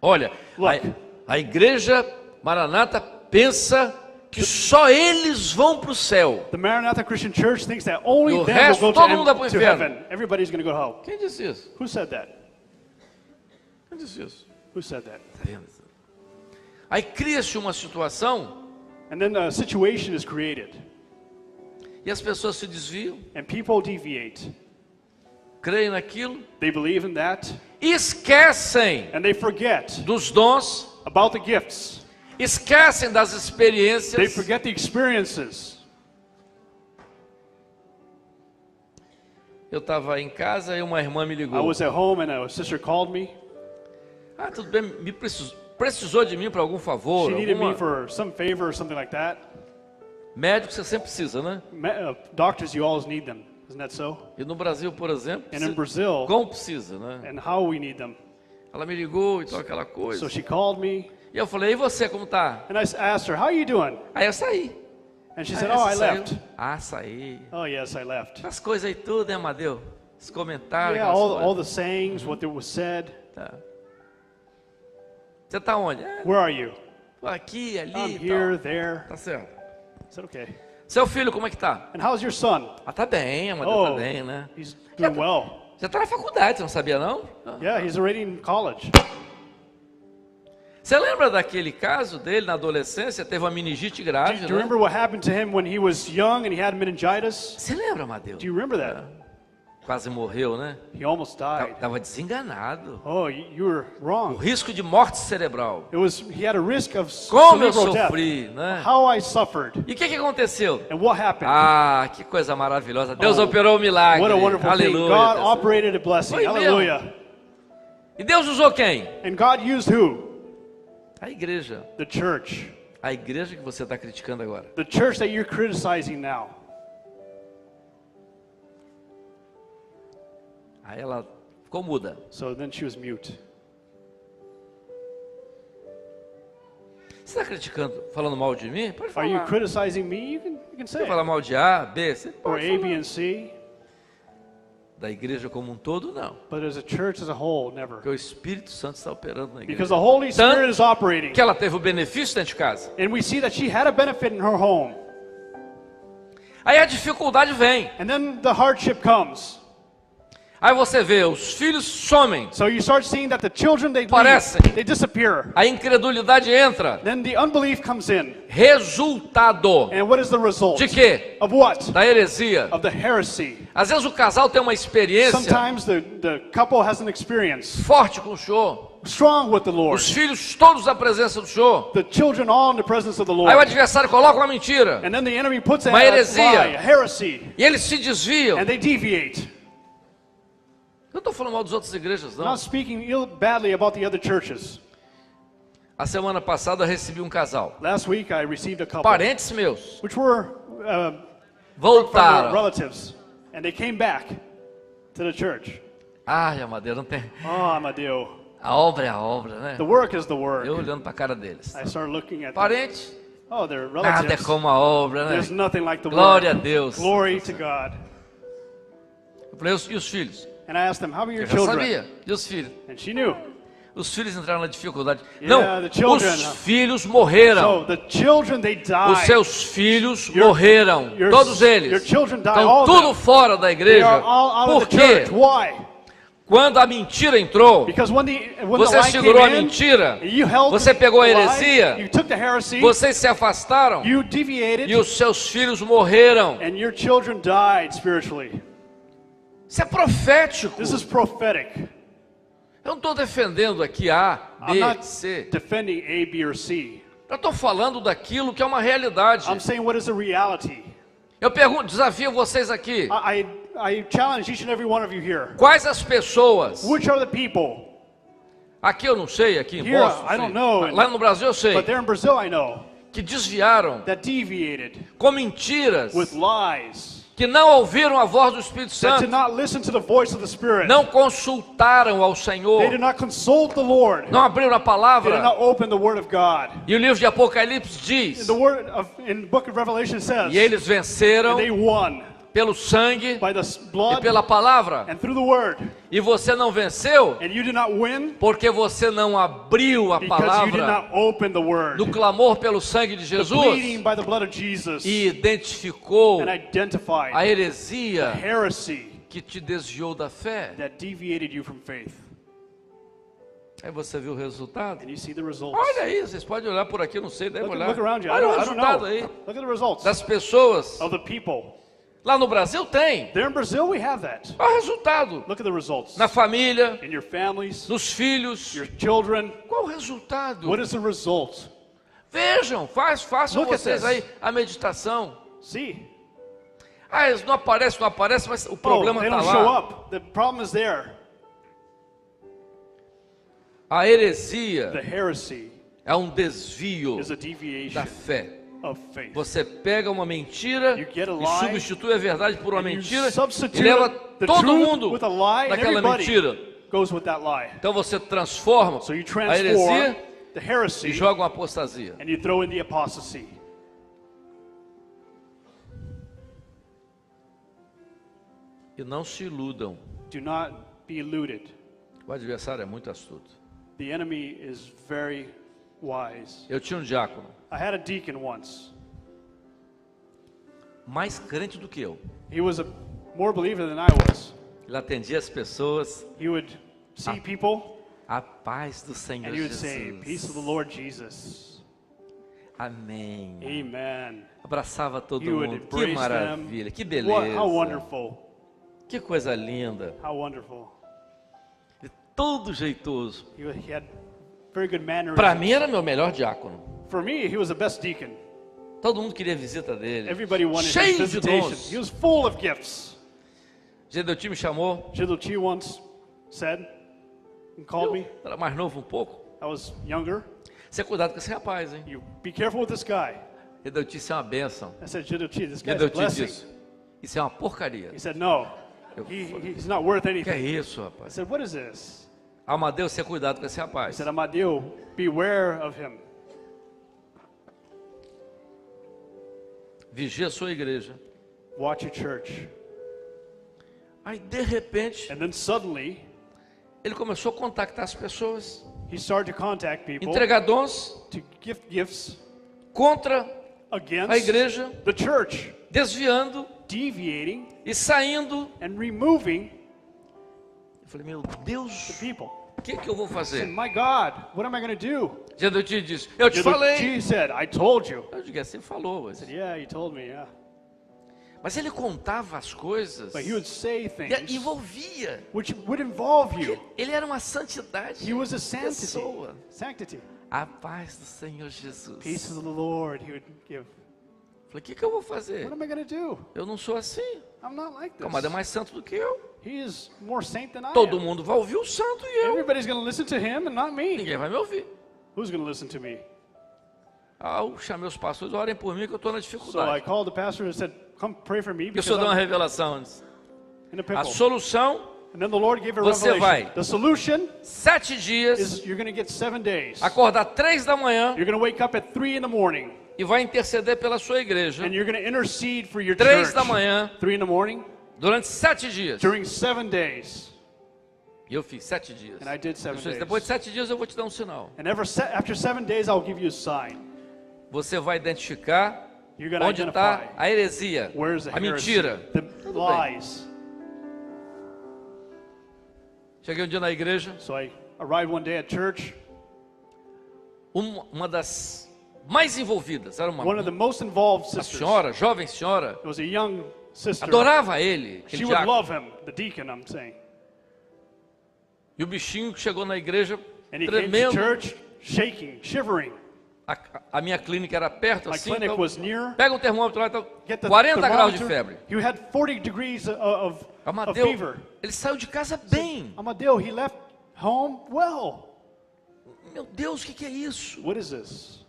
Speaker 3: Olha,
Speaker 1: Look.
Speaker 3: a igreja Maranata pensa que só eles vão para o céu.
Speaker 1: The Maranatha Christian Church thinks that only
Speaker 3: E o
Speaker 1: them
Speaker 3: resto,
Speaker 1: will go
Speaker 3: todo mundo vai pro
Speaker 1: to
Speaker 3: inferno.
Speaker 1: heaven. Everybody's going to go to hell.
Speaker 3: Quem disse isso?
Speaker 1: Who said that?
Speaker 3: Quem disse isso?
Speaker 1: Who said that?
Speaker 3: Tá vendo? Aí cria-se uma situação
Speaker 1: And then a situation is created.
Speaker 3: e as pessoas se desviam,
Speaker 1: And people deviate.
Speaker 3: creem naquilo,
Speaker 1: They believe in that.
Speaker 3: esquecem
Speaker 1: And they forget
Speaker 3: dos dons,
Speaker 1: about the gifts.
Speaker 3: esquecem das
Speaker 1: They
Speaker 3: experiências.
Speaker 1: forget the experiences.
Speaker 3: Eu estava em casa e uma irmã me
Speaker 1: I
Speaker 3: ligou.
Speaker 1: was at home and a sister called me.
Speaker 3: Ah, tudo bem, precisou de mim para algum favor?
Speaker 1: She needed me
Speaker 3: Alguma...
Speaker 1: for some favor or something like that.
Speaker 3: Médico você sempre precisa, né?
Speaker 1: Doctors, you always need them. Isn't that so?
Speaker 3: E no Brasil, por exemplo,
Speaker 1: And in Brazil,
Speaker 3: como precisa, né?
Speaker 1: and how we need them.
Speaker 3: Ela me ligou e tal, aquela coisa.
Speaker 1: So she called me,
Speaker 3: E eu falei, e você, como tá?
Speaker 1: and I asked her, how are you doing?
Speaker 3: Aí eu saí.
Speaker 1: And she
Speaker 3: Aí
Speaker 1: said,
Speaker 3: você
Speaker 1: oh, I
Speaker 3: saiu.
Speaker 1: left.
Speaker 3: Ah, saí.
Speaker 1: Oh, yes, I left.
Speaker 3: As coisas aí tudo, né, Amadeu? Os comentários,
Speaker 1: Yeah,
Speaker 3: aquelas
Speaker 1: all
Speaker 3: coisas.
Speaker 1: the sayings, what was said.
Speaker 3: Tá. Você tá onde? É,
Speaker 1: Where are you?
Speaker 3: tô aqui, ali
Speaker 1: I'm
Speaker 3: e
Speaker 1: here,
Speaker 3: tal.
Speaker 1: there.
Speaker 3: Tá certo.
Speaker 1: Is that okay?
Speaker 3: Seu filho, como é que tá?
Speaker 1: And how's your son?
Speaker 3: Ah, tá bem, Amadeu,
Speaker 1: Oh,
Speaker 3: tá bem, né?
Speaker 1: he's doing well.
Speaker 3: Já tá na faculdade, você não sabia não?
Speaker 1: Yeah, he's already in college.
Speaker 3: Você lembra daquele caso dele na adolescência? Teve uma meningite grave,
Speaker 1: Do you
Speaker 3: né?
Speaker 1: remember what happened to him when he was young and he had meningitis?
Speaker 3: Você lembra, Amadeu?
Speaker 1: Do you remember that?
Speaker 3: Quase morreu, né?
Speaker 1: He almost died.
Speaker 3: Tava desenganado.
Speaker 1: Oh, you were
Speaker 3: O
Speaker 1: wrong.
Speaker 3: risco de morte cerebral.
Speaker 1: He had a risk of
Speaker 3: Como eu
Speaker 1: cerebral death.
Speaker 3: sofri, né?
Speaker 1: How I suffered.
Speaker 3: E o que aconteceu?
Speaker 1: And what happened?
Speaker 3: Ah, que coisa maravilhosa. Deus operou o milagre.
Speaker 1: What a wonderful thing.
Speaker 3: Aleluia.
Speaker 1: God operated a blessing.
Speaker 3: Foi mesmo.
Speaker 1: Hallelujah.
Speaker 3: E Deus usou quem?
Speaker 1: And God used who?
Speaker 3: A igreja.
Speaker 1: The church.
Speaker 3: A igreja que você está criticando agora.
Speaker 1: The church that you're criticizing now.
Speaker 3: Aí ela ficou muda.
Speaker 1: So then she was mute.
Speaker 3: Você está criticando, falando mal de mim? Pode
Speaker 1: Are you
Speaker 3: falar.
Speaker 1: criticizing me? You can say
Speaker 3: Você
Speaker 1: it.
Speaker 3: falar mal de A, B, você
Speaker 1: Or
Speaker 3: pode
Speaker 1: A, B,
Speaker 3: falar.
Speaker 1: and C.
Speaker 3: Da igreja como um todo, não.
Speaker 1: But as a church as a whole, never.
Speaker 3: Porque o Espírito Santo está operando na igreja.
Speaker 1: Because the Holy Spirit is operating.
Speaker 3: Que ela teve o benefício dentro de casa.
Speaker 1: And we see that she had a benefit in her home.
Speaker 3: Aí a dificuldade vem.
Speaker 1: And then the hardship comes.
Speaker 3: Aí você vê, os filhos somem.
Speaker 1: So you start seeing that the children, they
Speaker 3: Parecem.
Speaker 1: leave, they disappear.
Speaker 3: A incredulidade entra.
Speaker 1: Then the unbelief comes in.
Speaker 3: Resultado
Speaker 1: And what is the result?
Speaker 3: de quê?
Speaker 1: Of what?
Speaker 3: Da heresia.
Speaker 1: Of the heresy.
Speaker 3: Às vezes o casal tem uma experiência
Speaker 1: Sometimes the couple has an experience
Speaker 3: forte com o Senhor.
Speaker 1: strong with the Lord.
Speaker 3: Os filhos todos na presença do Senhor.
Speaker 1: The children all in the presence of the
Speaker 3: Aí o
Speaker 1: Lord.
Speaker 3: adversário coloca uma mentira.
Speaker 1: And then the enemy puts a
Speaker 3: Uma
Speaker 1: lie,
Speaker 3: heresia.
Speaker 1: a heresy,
Speaker 3: E eles se desviam.
Speaker 1: and they deviate.
Speaker 3: Eu não estou falando mal das outras igrejas,
Speaker 1: I'm
Speaker 3: não.
Speaker 1: not speaking badly about the other churches.
Speaker 3: A semana passada eu recebi um casal.
Speaker 1: Last week I received a couple,
Speaker 3: Parentes meus.
Speaker 1: which were from their
Speaker 3: Voltaram.
Speaker 1: relatives, and they came back to the church.
Speaker 3: Ai, Amadeira, não tem.
Speaker 1: Oh, Amadeo.
Speaker 3: A obra é a obra, né?
Speaker 1: The work is the work.
Speaker 3: Eu olhando para a cara deles.
Speaker 1: I started looking at them.
Speaker 3: Parentes,
Speaker 1: Oh, they're
Speaker 3: nada é
Speaker 1: relatives.
Speaker 3: como a obra, né?
Speaker 1: There's nothing like the
Speaker 3: Glória a
Speaker 1: work.
Speaker 3: Deus.
Speaker 1: Glory to God.
Speaker 3: Eu falei, e os filhos?
Speaker 1: And I asked them, how are your
Speaker 3: Eu já
Speaker 1: children?
Speaker 3: sabia. E os filhos?
Speaker 1: And she knew.
Speaker 3: Os filhos entraram na dificuldade.
Speaker 1: Yeah,
Speaker 3: Não,
Speaker 1: the children,
Speaker 3: os filhos morreram.
Speaker 1: So the children, they
Speaker 3: Os
Speaker 1: died.
Speaker 3: seus filhos morreram. Todos
Speaker 1: Your
Speaker 3: eles.
Speaker 1: children died,
Speaker 3: Estão
Speaker 1: all of
Speaker 3: tudo
Speaker 1: them.
Speaker 3: fora da
Speaker 1: They
Speaker 3: igreja.
Speaker 1: are all out
Speaker 3: Por
Speaker 1: of the
Speaker 3: quê?
Speaker 1: church. Why?
Speaker 3: Quando a mentira entrou,
Speaker 1: Because when the
Speaker 3: você
Speaker 1: lie
Speaker 3: segurou a
Speaker 1: came in,
Speaker 3: mentira,
Speaker 1: you held
Speaker 3: você
Speaker 1: the
Speaker 3: pegou a
Speaker 1: lie,
Speaker 3: heresia,
Speaker 1: you took the heresy,
Speaker 3: vocês se afastaram
Speaker 1: you deviated,
Speaker 3: e os seus filhos morreram.
Speaker 1: and your children died spiritually.
Speaker 3: Isso é profético.
Speaker 1: This is prophetic.
Speaker 3: Eu não estou defendendo aqui A,
Speaker 1: I'm
Speaker 3: B,
Speaker 1: not
Speaker 3: C.
Speaker 1: defending A, B, or C.
Speaker 3: Eu estou falando daquilo que é uma realidade.
Speaker 1: I'm saying what is the reality.
Speaker 3: Eu pergunto, desafio vocês aqui.
Speaker 1: I challenge each and every one of you here.
Speaker 3: Quais as pessoas?
Speaker 1: Which are the people?
Speaker 3: Aqui eu não sei, aqui em
Speaker 1: Here,
Speaker 3: Boston.
Speaker 1: I don't
Speaker 3: sei.
Speaker 1: know.
Speaker 3: Lá no Brasil eu sei.
Speaker 1: But there in Brazil, I know,
Speaker 3: Que desviaram
Speaker 1: that deviated
Speaker 3: com mentiras,
Speaker 1: with lies,
Speaker 3: que não ouviram a voz do Espírito
Speaker 1: that
Speaker 3: Santo,
Speaker 1: did not listen to the voice of the Spirit.
Speaker 3: não consultaram ao
Speaker 1: They
Speaker 3: Senhor,
Speaker 1: did not consult the Lord.
Speaker 3: não abriram a
Speaker 1: They did
Speaker 3: palavra.
Speaker 1: not open the Word of God.
Speaker 3: E o livro de Apocalipse diz:
Speaker 1: The Word in the book of Revelation says,
Speaker 3: e eles venceram
Speaker 1: they won
Speaker 3: pelo sangue
Speaker 1: by the
Speaker 3: e
Speaker 1: blood
Speaker 3: pela palavra.
Speaker 1: and through the Word.
Speaker 3: E você não venceu
Speaker 1: And you did not win
Speaker 3: porque você não abriu a
Speaker 1: because you did
Speaker 3: palavra
Speaker 1: not open the Word.
Speaker 3: do clamor pelo sangue de
Speaker 1: The
Speaker 3: Jesus
Speaker 1: bleeding by the blood of Jesus,
Speaker 3: e identificou
Speaker 1: and identified
Speaker 3: a heresia
Speaker 1: heresy
Speaker 3: que te desviou da fé.
Speaker 1: that deviated you from faith.
Speaker 3: Aí você viu o resultado?
Speaker 1: And you see the results.
Speaker 3: Olha aí, vocês podem olhar por aqui, não sei, deve olhar.
Speaker 1: Look around you. I
Speaker 3: Olha o
Speaker 1: don't
Speaker 3: resultado
Speaker 1: know.
Speaker 3: aí
Speaker 1: Look at the results
Speaker 3: das pessoas.
Speaker 1: of the people.
Speaker 3: Lá no Brasil tem.
Speaker 1: There in Brazil, we have that.
Speaker 3: Olha o resultado.
Speaker 1: Look at the results.
Speaker 3: Na família,
Speaker 1: In your families,
Speaker 3: nos filhos.
Speaker 1: your children.
Speaker 3: Qual o resultado?
Speaker 1: What is the result?
Speaker 3: Vejam, façam
Speaker 1: Look at
Speaker 3: vocês
Speaker 1: this.
Speaker 3: aí a meditação.
Speaker 1: See.
Speaker 3: Ah, eles não aparecem, mas o
Speaker 1: Oh,
Speaker 3: problema
Speaker 1: they
Speaker 3: está
Speaker 1: don't show
Speaker 3: lá.
Speaker 1: up. The problem is there.
Speaker 3: A heresia
Speaker 1: The heresy
Speaker 3: é um desvio
Speaker 1: is a
Speaker 3: da
Speaker 1: deviation
Speaker 3: fé.
Speaker 1: of faith.
Speaker 3: Você pega uma mentira
Speaker 1: You get a
Speaker 3: e
Speaker 1: lie,
Speaker 3: substitui a verdade por uma
Speaker 1: And you
Speaker 3: mentira
Speaker 1: substitute
Speaker 3: e leva
Speaker 1: the
Speaker 3: todo
Speaker 1: truth
Speaker 3: mundo
Speaker 1: with a lie, and
Speaker 3: naquela
Speaker 1: everybody
Speaker 3: mentira.
Speaker 1: goes with that lie.
Speaker 3: Então você transforma
Speaker 1: So you
Speaker 3: a
Speaker 1: transform
Speaker 3: heresia
Speaker 1: the
Speaker 3: e
Speaker 1: heresy
Speaker 3: joga uma apostasia.
Speaker 1: and you throw in the apostasy.
Speaker 3: E não se iludam.
Speaker 1: Do not be eluded.
Speaker 3: O adversário é muito astuto.
Speaker 1: The enemy is very wise.
Speaker 3: Eu tinha um diácono.
Speaker 1: I had a deacon once.
Speaker 3: mais crente do que eu.
Speaker 1: He was a more believer than I was.
Speaker 3: Ele atendia as pessoas.
Speaker 1: He would see people
Speaker 3: A paz do Senhor
Speaker 1: and he would say, "Peace of the
Speaker 3: Jesus.
Speaker 1: Lord Jesus."
Speaker 3: Amém.
Speaker 1: Amen.
Speaker 3: Abraçava todo
Speaker 1: He would
Speaker 3: mundo. Que
Speaker 1: embrace
Speaker 3: maravilha, que
Speaker 1: them. How
Speaker 3: beleza.
Speaker 1: wonderful.
Speaker 3: Que coisa linda.
Speaker 1: How wonderful.
Speaker 3: E todo jeitoso.
Speaker 1: He had very good manners.
Speaker 3: Para mim era meu melhor diácono.
Speaker 1: For me, he was the best deacon.
Speaker 3: Todo mundo queria a visita dele.
Speaker 1: Everybody wanted his
Speaker 3: Cheio de
Speaker 1: visitation.
Speaker 3: dons.
Speaker 1: He was full of gifts.
Speaker 3: Gedeuti me chamou.
Speaker 1: Chiluchi once said and called me.
Speaker 3: Eu era mais novo um pouco.
Speaker 1: I was younger.
Speaker 3: Você cuidado com esse rapaz, hein?
Speaker 1: You be careful with this guy.
Speaker 3: Gedeuti, isso é uma bênção.
Speaker 1: I said, Chiluchi, this guy's a
Speaker 3: Gedeuti
Speaker 1: blessing.
Speaker 3: disse, isso é uma porcaria.
Speaker 1: He said, no, he's not worth
Speaker 3: Que é
Speaker 1: anything.
Speaker 3: isso,
Speaker 1: I
Speaker 3: rapaz?
Speaker 1: said, what is this?
Speaker 3: Amadeu, você cuidado com esse
Speaker 1: I
Speaker 3: rapaz.
Speaker 1: said, Amadeu, beware of him.
Speaker 3: Vigia a sua igreja.
Speaker 1: Watch your church.
Speaker 3: Aí, de repente,
Speaker 1: And then suddenly,
Speaker 3: ele começou a contactar as pessoas.
Speaker 1: he started to contact people
Speaker 3: Entregar dons
Speaker 1: to gift gifts
Speaker 3: contra a
Speaker 1: against
Speaker 3: igreja,
Speaker 1: the church,
Speaker 3: desviando
Speaker 1: deviating
Speaker 3: e saindo.
Speaker 1: and removing
Speaker 3: Eu falei, meu
Speaker 1: the
Speaker 3: Deus,
Speaker 1: people.
Speaker 3: o que eu vou
Speaker 1: I said,
Speaker 3: fazer?
Speaker 1: my God, what am I going to do?
Speaker 3: Gedeuti disse, eu te falei.
Speaker 1: Chiluchi said, I told you.
Speaker 3: Eu digo, assim falou.
Speaker 1: I said, yeah, you told me, yeah.
Speaker 3: Mas ele contava as coisas
Speaker 1: But he would say
Speaker 3: e
Speaker 1: things
Speaker 3: envolvia.
Speaker 1: which would involve you.
Speaker 3: Ele era uma santidade.
Speaker 1: He was a sanctity.
Speaker 3: Pessoa.
Speaker 1: Sanctity.
Speaker 3: A paz do Senhor Jesus.
Speaker 1: Peace of the Lord, he would give.
Speaker 3: Falei, o que eu vou fazer?
Speaker 1: What am I going to do?
Speaker 3: Eu não sou assim.
Speaker 1: I'm not like
Speaker 3: O camarada é
Speaker 1: this.
Speaker 3: mais santo do que eu.
Speaker 1: He is more saint than I
Speaker 3: Todo
Speaker 1: am.
Speaker 3: mundo vai ouvir o santo e eu.
Speaker 1: Everybody's going to listen to him and not me.
Speaker 3: Ninguém vai me ouvir.
Speaker 1: Who's going to listen to me?
Speaker 3: Eu chamei os pastores, orem por mim que eu estou na
Speaker 1: So I
Speaker 3: dificuldade.
Speaker 1: called the pastor and said, come pray for me
Speaker 3: E o
Speaker 1: because
Speaker 3: Senhor deu uma
Speaker 1: I'm
Speaker 3: revelação antes.
Speaker 1: in a
Speaker 3: A
Speaker 1: pickle.
Speaker 3: solução,
Speaker 1: And then the Lord gave a
Speaker 3: Você
Speaker 1: revelation.
Speaker 3: vai.
Speaker 1: The solution
Speaker 3: 7 dias,
Speaker 1: is you're going to get 7 days.
Speaker 3: acordar 3 da manhã
Speaker 1: You're going to wake up at 3 in the morning
Speaker 3: e vai interceder pela sua igreja
Speaker 1: and you're going to intercede for your
Speaker 3: 3
Speaker 1: church.
Speaker 3: da manhã
Speaker 1: 3 in the morning
Speaker 3: durante 7 dias.
Speaker 1: during 7 days.
Speaker 3: E eu fiz 7 dias.
Speaker 1: And I did 7
Speaker 3: Ele disse,
Speaker 1: days.
Speaker 3: depois de 7 dias eu vou te dar um sinal.
Speaker 1: And after 7 days, I'll give you a sign.
Speaker 3: Você vai identificar
Speaker 1: You're going to
Speaker 3: onde está
Speaker 1: identify
Speaker 3: a heresia,
Speaker 1: where's the
Speaker 3: a
Speaker 1: heresy,
Speaker 3: mentira.
Speaker 1: the
Speaker 3: Tudo bem.
Speaker 1: lies.
Speaker 3: Cheguei um dia na igreja,
Speaker 1: So I arrived one day at church.
Speaker 3: uma das mais envolvidas, era
Speaker 1: One of the
Speaker 3: uma
Speaker 1: most involved sisters.
Speaker 3: senhora, jovem senhora,
Speaker 1: It was a young sister.
Speaker 3: adorava ele,
Speaker 1: She
Speaker 3: aquele
Speaker 1: would
Speaker 3: diácono.
Speaker 1: love him, the deacon, I'm saying.
Speaker 3: E o bichinho chegou na igreja,
Speaker 1: And he came to
Speaker 3: tremendo.
Speaker 1: church, shaking, shivering.
Speaker 3: A minha clínica era perto,
Speaker 1: My
Speaker 3: assim,
Speaker 1: clinic
Speaker 3: então,
Speaker 1: was near.
Speaker 3: pega um termômetro lá, então,
Speaker 1: Get the
Speaker 3: 40 graus de
Speaker 1: thermometer.
Speaker 3: febre.
Speaker 1: You had 40 degrees of
Speaker 3: Amadeu,
Speaker 1: fever.
Speaker 3: ele saiu de casa bem.
Speaker 1: Amadeu, he left home well.
Speaker 3: Meu Deus, o que é isso?
Speaker 1: What is this?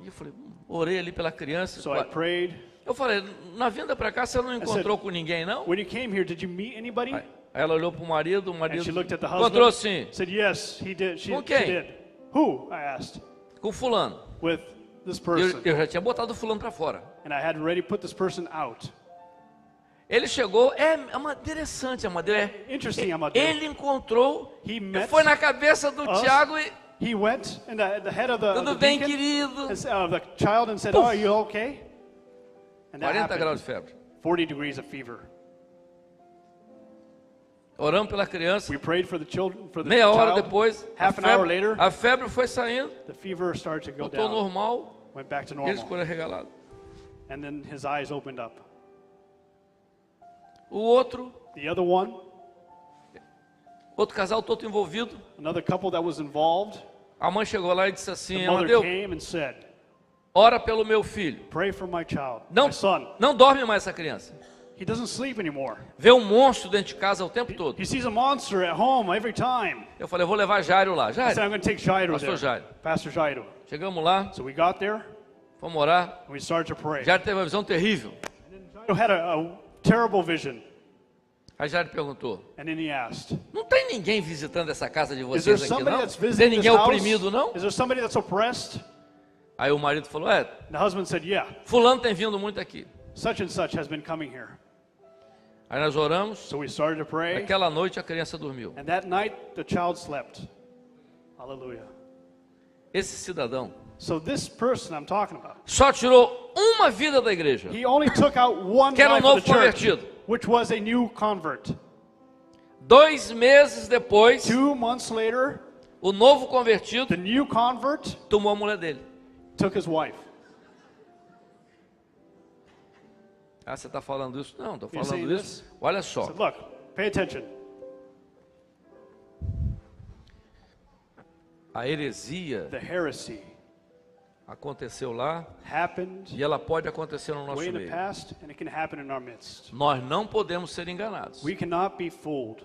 Speaker 3: E eu falei, orei ali pela criança.
Speaker 1: So I prayed.
Speaker 3: Eu falei, na vinda para cá você não encontrou com ninguém, não?
Speaker 1: When you came here, did you meet anybody?
Speaker 3: Aí ela olhou para o marido
Speaker 1: And she looked at the
Speaker 3: encontrou
Speaker 1: husband.
Speaker 3: sim,
Speaker 1: Said yes, he did. She
Speaker 3: Com quem?
Speaker 1: did. Who? I asked.
Speaker 3: com fulano.
Speaker 1: With this
Speaker 3: Eu,
Speaker 1: person.
Speaker 3: eu já tinha botado o fulano para fora.
Speaker 1: And I had already put this person out.
Speaker 3: Ele chegou, é interessante, Amadeu.
Speaker 1: Interesting, Amadeu.
Speaker 3: Ele encontrou,
Speaker 1: He met
Speaker 3: foi na cabeça do
Speaker 1: us.
Speaker 3: Tiago e
Speaker 1: He went in the head of the
Speaker 3: tudo bem,
Speaker 1: deacon,
Speaker 3: querido.
Speaker 1: the child and said, "Oh, are you okay?" And that
Speaker 3: 40
Speaker 1: happened.
Speaker 3: graus de febre.
Speaker 1: 40 degrees of fever.
Speaker 3: Oramos pela criança.
Speaker 1: We prayed for the children, for the
Speaker 3: Meia hora
Speaker 1: child.
Speaker 3: depois,
Speaker 1: Half an hour later,
Speaker 3: a febre foi saindo,
Speaker 1: the fever started to go
Speaker 3: voltou ao
Speaker 1: down.
Speaker 3: normal,
Speaker 1: Went back to
Speaker 3: e ele
Speaker 1: normal.
Speaker 3: ficou regalado.
Speaker 1: And then his eyes opened up.
Speaker 3: O outro
Speaker 1: The other one,
Speaker 3: casal todo envolvido.
Speaker 1: another couple that was involved,
Speaker 3: A mãe chegou lá e disse assim,
Speaker 1: the mother
Speaker 3: Amadeu,
Speaker 1: came and said,
Speaker 3: ora pelo meu filho.
Speaker 1: "Pray for my child,
Speaker 3: Não,
Speaker 1: my son.
Speaker 3: não dorme mais essa criança.
Speaker 1: He doesn't sleep anymore.
Speaker 3: Vê um monstro dentro de casa o tempo todo.
Speaker 1: He sees a monster at home every time."
Speaker 3: Eu falei, eu vou levar Jairo lá.
Speaker 1: I said,
Speaker 3: Jairo,
Speaker 1: "I'm going to take Jairo
Speaker 3: Pastor
Speaker 1: there."
Speaker 3: Jairo.
Speaker 1: Pastor Jairo.
Speaker 3: chegamos lá,
Speaker 1: So we got there
Speaker 3: fomos orar.
Speaker 1: and we started to pray.
Speaker 3: Jairo teve uma visão terrível.
Speaker 1: Jairo had a terrible vision.
Speaker 3: Aí Jairo perguntou,
Speaker 1: And then he asked,
Speaker 3: não tem ninguém visitando essa casa de
Speaker 1: "Is there
Speaker 3: vocês aqui,
Speaker 1: somebody
Speaker 3: não?
Speaker 1: that's
Speaker 3: Tem
Speaker 1: visiting this
Speaker 3: ninguém
Speaker 1: house?
Speaker 3: oprimido, não?
Speaker 1: Is there somebody that's oppressed?"
Speaker 3: Aí o marido falou,
Speaker 1: And the husband said, "Yeah,
Speaker 3: fulano tem vindo muito aqui.
Speaker 1: such and such has been coming here."
Speaker 3: Aí nós oramos,
Speaker 1: So we started to pray.
Speaker 3: naquela noite a criança dormiu.
Speaker 1: And that night, the child slept. Hallelujah.
Speaker 3: Esse cidadão
Speaker 1: So this person I'm talking about,
Speaker 3: só tirou uma vida da igreja.
Speaker 1: He only took out one
Speaker 3: Que era
Speaker 1: life
Speaker 3: um
Speaker 1: of the
Speaker 3: novo
Speaker 1: church,
Speaker 3: convertido.
Speaker 1: which was a new convert.
Speaker 3: 2 meses depois,
Speaker 1: 2 months later,
Speaker 3: o novo convertido
Speaker 1: the new convert
Speaker 3: tomou a mulher dele.
Speaker 1: took his wife.
Speaker 3: Ah, você está falando isso? Não, estou
Speaker 1: You're saying
Speaker 3: falando isso. Olha só.
Speaker 1: So look, pay attention.
Speaker 3: A heresia
Speaker 1: The heresy
Speaker 3: aconteceu lá
Speaker 1: happened
Speaker 3: e ela pode acontecer no nosso
Speaker 1: way in the
Speaker 3: meio.
Speaker 1: past, and it can happen in our midst.
Speaker 3: Nós não podemos ser enganados.
Speaker 1: We cannot be fooled.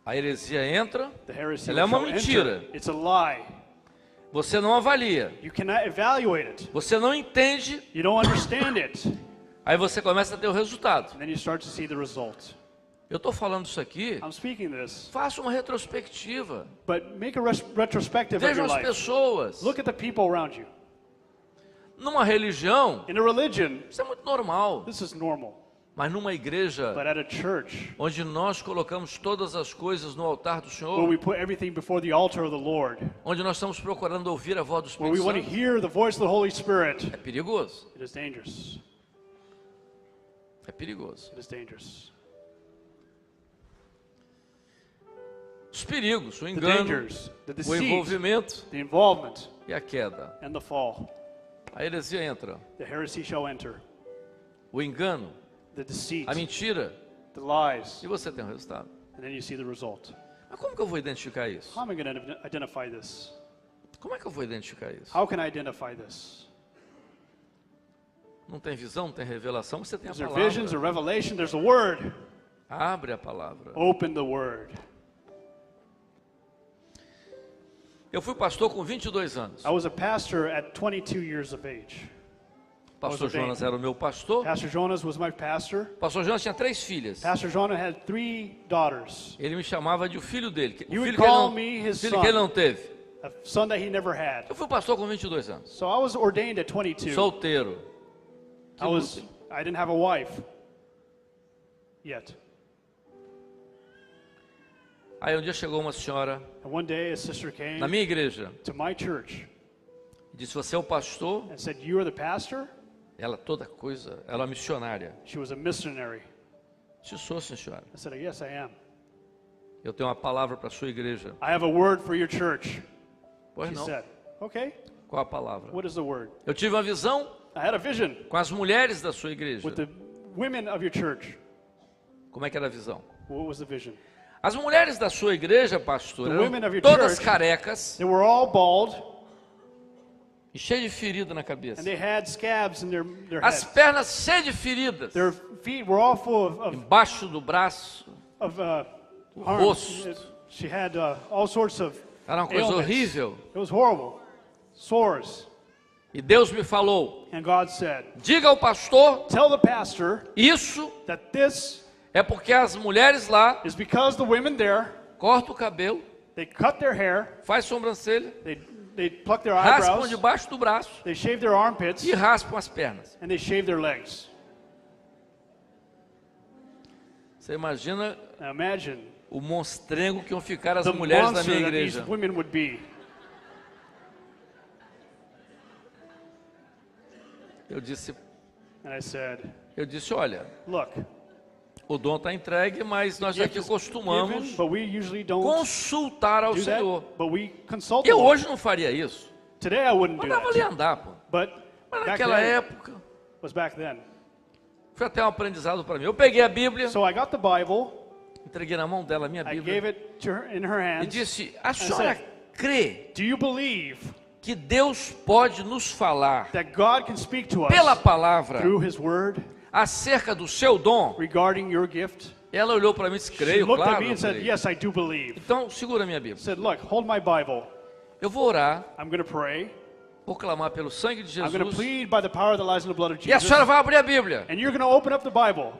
Speaker 3: A heresia entra,
Speaker 1: The heresy
Speaker 3: ela é uma
Speaker 1: shall
Speaker 3: mentira.
Speaker 1: enter. It's a lie.
Speaker 3: Você não avalia,
Speaker 1: You cannot evaluate it.
Speaker 3: você não entende,
Speaker 1: You don't understand it.
Speaker 3: aí você começa a ter o resultado.
Speaker 1: And then you start to see the result.
Speaker 3: Eu estou falando isso aqui,
Speaker 1: I'm speaking this,
Speaker 3: faça uma retrospectiva.
Speaker 1: but make a retrospective of
Speaker 3: Vejam
Speaker 1: your
Speaker 3: as
Speaker 1: life.
Speaker 3: pessoas.
Speaker 1: Look at the people around you.
Speaker 3: Numa religião,
Speaker 1: In a religion,
Speaker 3: isso é muito normal.
Speaker 1: this is normal.
Speaker 3: Mas numa igreja
Speaker 1: But at a church,
Speaker 3: onde nós colocamos todas as coisas no altar do
Speaker 1: where
Speaker 3: Senhor,
Speaker 1: we put everything before the altar of the Lord,
Speaker 3: onde nós estamos procurando ouvir a voz do
Speaker 1: where we
Speaker 3: Espírito
Speaker 1: want to
Speaker 3: Santo,
Speaker 1: hear the voice of the Holy Spirit,
Speaker 3: é perigoso.
Speaker 1: it is dangerous.
Speaker 3: É perigoso.
Speaker 1: It is dangerous.
Speaker 3: Os perigos, o
Speaker 1: The
Speaker 3: engano,
Speaker 1: dangers, the
Speaker 3: o
Speaker 1: deceit,
Speaker 3: envolvimento
Speaker 1: the involvement,
Speaker 3: e a queda.
Speaker 1: and the fall.
Speaker 3: A heresia entra.
Speaker 1: The heresy shall enter.
Speaker 3: O engano,
Speaker 1: The deceit,
Speaker 3: a mentira,
Speaker 1: the lies,
Speaker 3: e você tem o resultado.
Speaker 1: and then you see the result.
Speaker 3: Mas como que eu vou identificar isso?
Speaker 1: How am I going to identify this?
Speaker 3: Como é que eu vou identificar isso?
Speaker 1: How can I identify this?
Speaker 3: Não tem visão, não tem revelação, você tem a
Speaker 1: Is there visions or
Speaker 3: palavra.
Speaker 1: revelation? There's a word.
Speaker 3: Abre a palavra.
Speaker 1: Open the word.
Speaker 3: Eu fui pastor com 22 anos.
Speaker 1: I was a pastor at 22 years of age.
Speaker 3: Pastor
Speaker 1: ordained.
Speaker 3: Jonas era o meu pastor.
Speaker 1: Pastor Jonas was my pastor.
Speaker 3: Pastor Jonas tinha 3 filhas.
Speaker 1: Pastor Jonas had 3 daughters.
Speaker 3: Ele me chamava de o filho dele. O
Speaker 1: You would
Speaker 3: filho que ele
Speaker 1: call
Speaker 3: não,
Speaker 1: me his
Speaker 3: filho que ele
Speaker 1: son.
Speaker 3: não teve.
Speaker 1: A son that he never had.
Speaker 3: Eu fui pastor com 22 anos.
Speaker 1: So I was ordained at 22.
Speaker 3: Solteiro.
Speaker 1: I didn't have a wife yet.
Speaker 3: Aí um dia chegou uma senhora
Speaker 1: And one day a sister came
Speaker 3: na minha igreja
Speaker 1: to my church
Speaker 3: e disse: "Você é o pastor?"
Speaker 1: and said, "You are the pastor?"
Speaker 3: Ela toda coisa, ela é uma missionária.
Speaker 1: She was a missionary.
Speaker 3: Se sou, sim, senhora.
Speaker 1: I said, "Yes, I am.
Speaker 3: Eu tenho uma palavra para a sua igreja.
Speaker 1: I have a word for your church."
Speaker 3: Pois
Speaker 1: She
Speaker 3: não.
Speaker 1: said, "Okay,
Speaker 3: Qual a palavra?
Speaker 1: what is the word?"
Speaker 3: Eu tive uma visão
Speaker 1: I had a vision
Speaker 3: com as mulheres da sua igreja.
Speaker 1: with the women of your church.
Speaker 3: Como é que era a visão?
Speaker 1: What was the vision?
Speaker 3: As mulheres da sua igreja, pastor,
Speaker 1: The
Speaker 3: eram
Speaker 1: women of your
Speaker 3: todas
Speaker 1: church-
Speaker 3: carecas
Speaker 1: They were all bald
Speaker 3: e cheias de ferida na
Speaker 1: and
Speaker 3: cabeça.
Speaker 1: they had scabs in their
Speaker 3: As
Speaker 1: heads.
Speaker 3: pernas cheias de feridas.
Speaker 1: Their feet were all full
Speaker 3: Embaixo do braço.
Speaker 1: of
Speaker 3: O
Speaker 1: harms.
Speaker 3: rosto.
Speaker 1: She had all sorts of
Speaker 3: Era uma coisa
Speaker 1: ailments.
Speaker 3: horrível.
Speaker 1: It was horrible. Sores.
Speaker 3: E Deus me falou:
Speaker 1: And God said,
Speaker 3: diga ao pastor,
Speaker 1: "Tell the pastor
Speaker 3: isso
Speaker 1: that this
Speaker 3: é porque as mulheres lá
Speaker 1: is because the women there,
Speaker 3: cortam o cabelo,
Speaker 1: they cut their hair,
Speaker 3: faz sobrancelha,
Speaker 1: they pluck their
Speaker 3: raspam
Speaker 1: eyebrows,
Speaker 3: debaixo do braço
Speaker 1: they shave their armpits,
Speaker 3: e raspam as pernas."
Speaker 1: and they shave their legs."
Speaker 3: Você imagina
Speaker 1: Now imagine
Speaker 3: o monstrengo que iam ficar as
Speaker 1: the
Speaker 3: mulheres da
Speaker 1: monster
Speaker 3: minha
Speaker 1: that these
Speaker 3: igreja.
Speaker 1: women would be.
Speaker 3: Eu disse,
Speaker 1: And I said,
Speaker 3: olha,
Speaker 1: "Look,
Speaker 3: o dom está entregue, mas nós
Speaker 1: gift
Speaker 3: aqui
Speaker 1: is
Speaker 3: costumamos
Speaker 1: given, but we usually don't
Speaker 3: consultar ao
Speaker 1: do that,
Speaker 3: Senhor.
Speaker 1: but we consult the
Speaker 3: Eu
Speaker 1: Lord.
Speaker 3: hoje não faria isso.
Speaker 1: Today I wouldn't do
Speaker 3: Mandava ali
Speaker 1: that,
Speaker 3: andar, pô.
Speaker 1: but
Speaker 3: Mas
Speaker 1: back
Speaker 3: naquela
Speaker 1: then
Speaker 3: época,
Speaker 1: was back then.
Speaker 3: foi até um aprendizado para mim. Eu peguei a Bíblia,
Speaker 1: So I got the Bible,
Speaker 3: entreguei na mão dela a minha
Speaker 1: I
Speaker 3: Bíblia
Speaker 1: gave it to her in her
Speaker 3: e
Speaker 1: hands.
Speaker 3: disse: a senhora
Speaker 1: said,
Speaker 3: crê
Speaker 1: "Do you believe
Speaker 3: que Deus pode nos falar
Speaker 1: that God can speak to us
Speaker 3: pela palavra
Speaker 1: through His Word
Speaker 3: acerca do seu dom?"
Speaker 1: regarding your gift?"
Speaker 3: Ela olhou para mim e disse:
Speaker 1: She
Speaker 3: creio,
Speaker 1: looked at
Speaker 3: claro.
Speaker 1: me
Speaker 3: Eu
Speaker 1: and said,
Speaker 3: creio.
Speaker 1: "Yes, I do believe."
Speaker 3: Então, segura a minha Bíblia.
Speaker 1: Said, "Look, hold my Bible.
Speaker 3: Eu vou orar,
Speaker 1: I'm going to pray.
Speaker 3: vou clamar pelo sangue de
Speaker 1: I'm going to
Speaker 3: Jesus
Speaker 1: plead by the power that lies in the blood of
Speaker 3: e a
Speaker 1: Jesus.
Speaker 3: senhora vai abrir a Bíblia.
Speaker 1: And you're going to open up the Bible.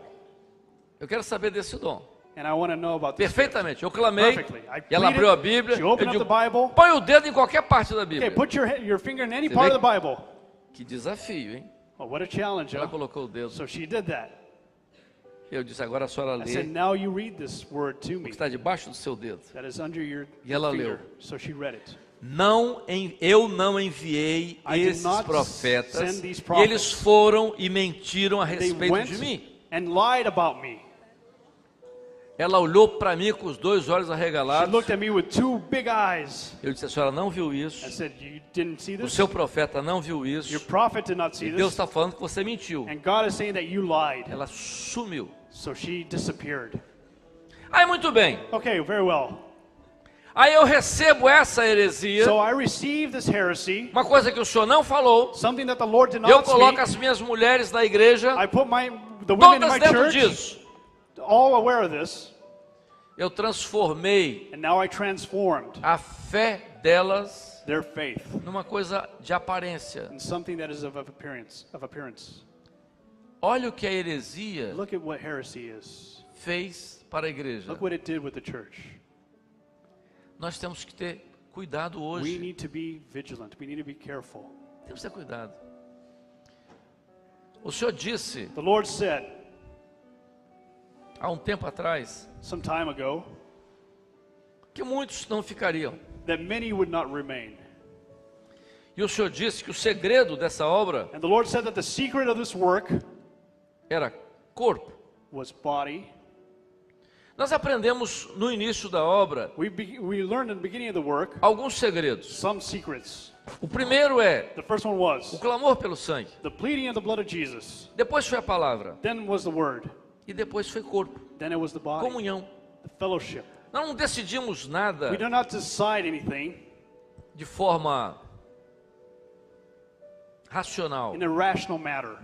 Speaker 3: Eu quero saber desse dom.
Speaker 1: And I want to know about this gift."
Speaker 3: Perfeitamente. Eu clamei
Speaker 1: Perfectly. I
Speaker 3: e ela
Speaker 1: pleaded,
Speaker 3: abriu a Bíblia.
Speaker 1: she
Speaker 3: Eu
Speaker 1: opened up
Speaker 3: digo:
Speaker 1: the Bible.
Speaker 3: põe o dedo em qualquer parte da
Speaker 1: Okay,
Speaker 3: Bíblia.
Speaker 1: put your finger in any
Speaker 3: Você
Speaker 1: part
Speaker 3: vê
Speaker 1: of the Bible.
Speaker 3: Que desafio, hein?
Speaker 1: Oh, what a challenge,
Speaker 3: Ela
Speaker 1: huh?
Speaker 3: colocou o dedo.
Speaker 1: So she did that.
Speaker 3: Eu disse: agora a senhora
Speaker 1: I said,
Speaker 3: lê
Speaker 1: "Now you read this word to
Speaker 3: o
Speaker 1: me.
Speaker 3: que está debaixo do seu dedo.
Speaker 1: That is under your
Speaker 3: E ela
Speaker 1: finger."
Speaker 3: leu.
Speaker 1: So she read it.
Speaker 3: eu não enviei
Speaker 1: I did
Speaker 3: esses
Speaker 1: not
Speaker 3: profetas,
Speaker 1: send these
Speaker 3: e
Speaker 1: prophets.
Speaker 3: eles foram e mentiram a
Speaker 1: They
Speaker 3: respeito
Speaker 1: went
Speaker 3: de mim.
Speaker 1: and lied about me.
Speaker 3: Ela olhou para mim com os 2 olhos
Speaker 1: She
Speaker 3: arregalados.
Speaker 1: looked at me with 2 big eyes
Speaker 3: Eu disse: a senhora não viu
Speaker 1: and
Speaker 3: isso,
Speaker 1: said, you didn't see
Speaker 3: o
Speaker 1: this?
Speaker 3: seu profeta não viu
Speaker 1: Your
Speaker 3: isso,
Speaker 1: prophet did not see
Speaker 3: e Deus
Speaker 1: this.
Speaker 3: está falando que você mentiu.
Speaker 1: And God is saying that you lied.
Speaker 3: Ela sumiu.
Speaker 1: So she disappeared.
Speaker 3: Aí muito bem,
Speaker 1: Okay, very well.
Speaker 3: aí eu recebo essa heresia,
Speaker 1: So I received this heresy,
Speaker 3: uma coisa que o senhor não falou.
Speaker 1: something that the Lord did
Speaker 3: Eu
Speaker 1: not
Speaker 3: coloco
Speaker 1: speak.
Speaker 3: as minhas mulheres na igreja,
Speaker 1: I put the women in
Speaker 3: todas
Speaker 1: my
Speaker 3: dentro
Speaker 1: church,
Speaker 3: disso.
Speaker 1: all aware of this,
Speaker 3: Eu transformei
Speaker 1: and now I transformed
Speaker 3: a fé delas
Speaker 1: their faith
Speaker 3: numa coisa de aparência.
Speaker 1: in something that is of appearance.
Speaker 3: Olha o que a heresia
Speaker 1: Look at what heresy is.
Speaker 3: fez para a igreja.
Speaker 1: Look what it did with the church.
Speaker 3: Nós temos que ter cuidado
Speaker 1: We
Speaker 3: hoje.
Speaker 1: need to be vigilant. We need to be careful.
Speaker 3: Temos que ter cuidado. O Senhor disse
Speaker 1: The Lord said
Speaker 3: há um tempo atrás
Speaker 1: some time ago
Speaker 3: que muitos não ficariam.
Speaker 1: that many would not remain.
Speaker 3: E o Senhor disse que o segredo dessa obra
Speaker 1: And the Lord said that the secret of this work
Speaker 3: era corpo.
Speaker 1: was body.
Speaker 3: Nós aprendemos no início da obra
Speaker 1: We learned in the beginning of the work
Speaker 3: alguns segredos.
Speaker 1: some secrets.
Speaker 3: O primeiro é
Speaker 1: The first one
Speaker 3: o
Speaker 1: was
Speaker 3: clamor pelo sangue.
Speaker 1: the pleading of the blood of Jesus.
Speaker 3: Depois foi a palavra.
Speaker 1: Then was the word.
Speaker 3: E depois foi corpo.
Speaker 1: Then it was the body,
Speaker 3: Comunhão.
Speaker 1: the fellowship.
Speaker 3: Nós não decidimos nada
Speaker 1: We do not decide anything
Speaker 3: de forma racional.
Speaker 1: in a rational matter,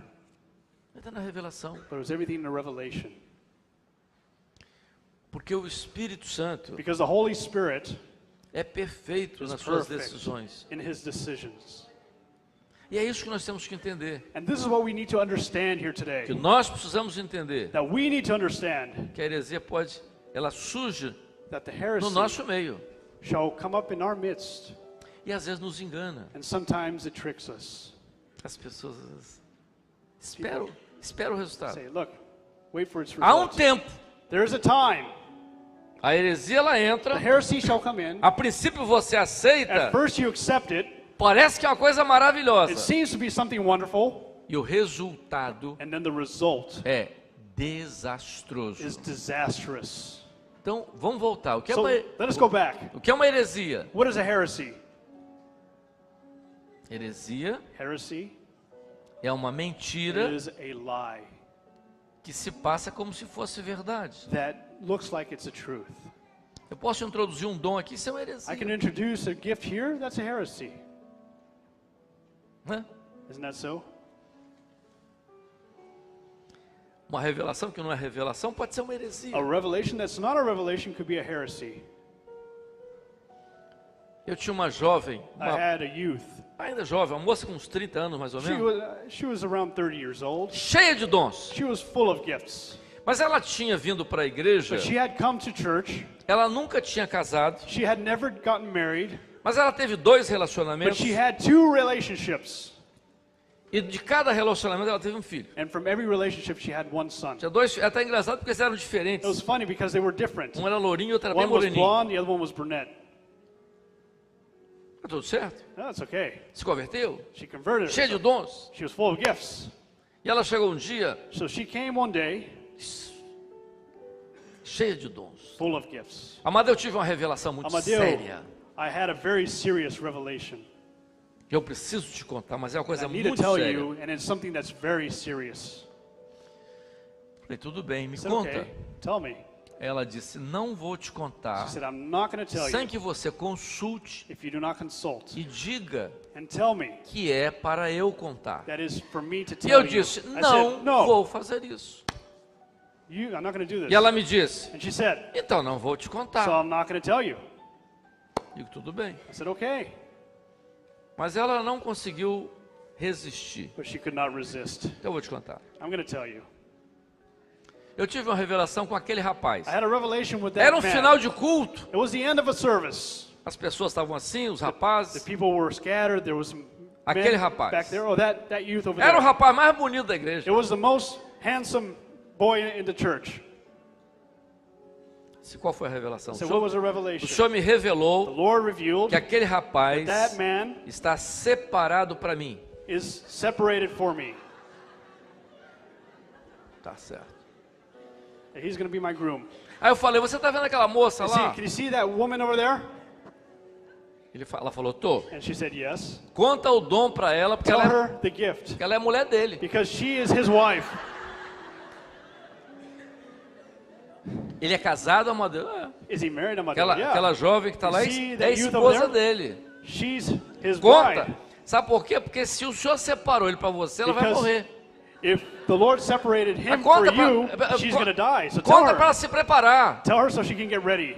Speaker 3: Está na revelação.
Speaker 1: but it was everything in the revelation.
Speaker 3: Porque o Espírito Santo
Speaker 1: Because the Holy Spirit
Speaker 3: é perfeito
Speaker 1: is
Speaker 3: nas suas
Speaker 1: perfect
Speaker 3: decisões.
Speaker 1: in His decisions.
Speaker 3: E é isso que nós temos que entender.
Speaker 1: And this is what we need to understand here
Speaker 3: Que
Speaker 1: today.
Speaker 3: nós precisamos entender
Speaker 1: That we need to understand
Speaker 3: que a heresia pode, ela surge
Speaker 1: that the
Speaker 3: no
Speaker 1: heresy
Speaker 3: nosso meio.
Speaker 1: shall come up in our midst,
Speaker 3: E às vezes nos engana.
Speaker 1: and sometimes it tricks us.
Speaker 3: As pessoas às vezes, espera o resultado.
Speaker 1: Say, look, wait for its
Speaker 3: Há um
Speaker 1: result.
Speaker 3: tempo,
Speaker 1: There is a time.
Speaker 3: a heresia ela
Speaker 1: The
Speaker 3: entra,
Speaker 1: heresy shall come in.
Speaker 3: a princípio você aceita,
Speaker 1: At first you accept it.
Speaker 3: parece que é uma coisa
Speaker 1: It
Speaker 3: maravilhosa.
Speaker 1: seems to be something wonderful.
Speaker 3: E o resultado
Speaker 1: And then the result
Speaker 3: é desastroso.
Speaker 1: is disastrous.
Speaker 3: Então, vamos voltar. O que é
Speaker 1: So
Speaker 3: uma,
Speaker 1: let us go back.
Speaker 3: o que é uma heresia?
Speaker 1: What is a heresy?
Speaker 3: Heresia
Speaker 1: Heresy
Speaker 3: é uma mentira
Speaker 1: is a lie
Speaker 3: que se passa como se fosse verdade.
Speaker 1: that looks like it's a truth.
Speaker 3: Eu posso introduzir um dom aqui, isso é uma heresia.
Speaker 1: I can introduce a gift here, that's a heresy.
Speaker 3: Né?
Speaker 1: Isn't that so?
Speaker 3: Uma revelação que não é revelação pode ser uma heresia.
Speaker 1: A revelation that's not a revelation could be a heresy.
Speaker 3: Eu tinha uma jovem,
Speaker 1: I had a youth.
Speaker 3: ainda jovem, uma moça com uns 30 anos mais ou menos,
Speaker 1: She was around 30 years old.
Speaker 3: cheia de dons.
Speaker 1: She was full of gifts.
Speaker 3: Mas ela tinha vindo para a igreja,
Speaker 1: But she had come to church.
Speaker 3: ela nunca tinha casado,
Speaker 1: She had never gotten married.
Speaker 3: mas ela teve 2
Speaker 1: But
Speaker 3: relacionamentos,
Speaker 1: she had 2 relationships.
Speaker 3: e de cada relacionamento ela teve um filho.
Speaker 1: And from every relationship she had 1 son.
Speaker 3: Tinha 2, é até engraçado porque eles eram
Speaker 1: It was
Speaker 3: diferentes.
Speaker 1: funny because they were different.
Speaker 3: Um era lourinho e outro era bem
Speaker 1: One was
Speaker 3: moreninho.
Speaker 1: blonde, the other one was brunette.
Speaker 3: Tá tudo certo?
Speaker 1: No, that's okay.
Speaker 3: Se converteu,
Speaker 1: She converted
Speaker 3: cheia de
Speaker 1: herself.
Speaker 3: dons.
Speaker 1: She was full of gifts.
Speaker 3: E ela chegou um dia
Speaker 1: So she came one day
Speaker 3: cheia de dons.
Speaker 1: full of gifts.
Speaker 3: Amado, eu tive uma revelação muito
Speaker 1: Amadeu,
Speaker 3: séria.
Speaker 1: I had a very serious revelation.
Speaker 3: Eu preciso te contar, mas é uma
Speaker 1: I
Speaker 3: coisa
Speaker 1: need to
Speaker 3: muito
Speaker 1: tell
Speaker 3: séria.
Speaker 1: you, and it's something that's very serious.
Speaker 3: Falei, tudo bem, me
Speaker 1: I said,
Speaker 3: conta.
Speaker 1: okay, tell me.
Speaker 3: Ela disse, não vou te contar
Speaker 1: She said, I'm not going to tell
Speaker 3: sem
Speaker 1: you
Speaker 3: que você consulte
Speaker 1: if you do not consult.
Speaker 3: e diga
Speaker 1: And tell me
Speaker 3: que é para eu contar.
Speaker 1: that is for me to
Speaker 3: E
Speaker 1: tell
Speaker 3: eu
Speaker 1: you.
Speaker 3: disse,
Speaker 1: I
Speaker 3: não
Speaker 1: said, no,
Speaker 3: vou fazer isso.
Speaker 1: I'm not going to do this.
Speaker 3: E ela me disse,
Speaker 1: And she said,
Speaker 3: então não vou te
Speaker 1: so
Speaker 3: contar.
Speaker 1: I'm not going to tell you.
Speaker 3: Digo, tudo bem.
Speaker 1: I said, okay.
Speaker 3: Mas ela não conseguiu resistir.
Speaker 1: But she could not resist.
Speaker 3: Então eu vou te contar.
Speaker 1: I'm going to tell you.
Speaker 3: Eu tive uma revelação com aquele rapaz.
Speaker 1: I had a revelation with that
Speaker 3: Era um
Speaker 1: man.
Speaker 3: final de culto.
Speaker 1: It was the end of a service.
Speaker 3: As pessoas estavam assim, os
Speaker 1: The
Speaker 3: rapazes.
Speaker 1: people were scattered. There was some
Speaker 3: Aquele
Speaker 1: men
Speaker 3: rapaz.
Speaker 1: back there. Oh, that youth over
Speaker 3: Era o
Speaker 1: there.
Speaker 3: rapaz mais bonito da igreja.
Speaker 1: It was the most handsome boy in the church.
Speaker 3: disse, qual foi a revelação?
Speaker 1: So what was the
Speaker 3: O
Speaker 1: revelation?
Speaker 3: Senhor me
Speaker 1: The
Speaker 3: revelou
Speaker 1: Lord revealed
Speaker 3: que aquele rapaz
Speaker 1: that man
Speaker 3: está separado para mim.
Speaker 1: is separated for me.
Speaker 3: Tá certo.
Speaker 1: That he's going to be my groom.
Speaker 3: Aí eu falei, você está vendo aquela moça lá?
Speaker 1: Can you see that woman over there?
Speaker 3: Ela falou, tô.
Speaker 1: And she said, yes.
Speaker 3: Conta o dom para ela, porque
Speaker 1: Tell
Speaker 3: ela
Speaker 1: her the gift.
Speaker 3: é mulher dele.
Speaker 1: Because she is his wife.
Speaker 3: Ele é casado, amado? É.
Speaker 1: Is he married? I'm like,
Speaker 3: Aquela jovem que está lá
Speaker 1: See
Speaker 3: é
Speaker 1: that
Speaker 3: a
Speaker 1: youth
Speaker 3: esposa
Speaker 1: over there?
Speaker 3: dele.
Speaker 1: She's his
Speaker 3: Conta.
Speaker 1: bride.
Speaker 3: Sabe por quê? Porque se o senhor separou ele para você, ela vai
Speaker 1: Because
Speaker 3: morrer.
Speaker 1: if the Lord separated him
Speaker 3: Mas conta
Speaker 1: for you,
Speaker 3: pra-
Speaker 1: she's
Speaker 3: con-
Speaker 1: going to die. So tell
Speaker 3: Conta para ela
Speaker 1: her.
Speaker 3: se preparar.
Speaker 1: Tell her so she can get ready.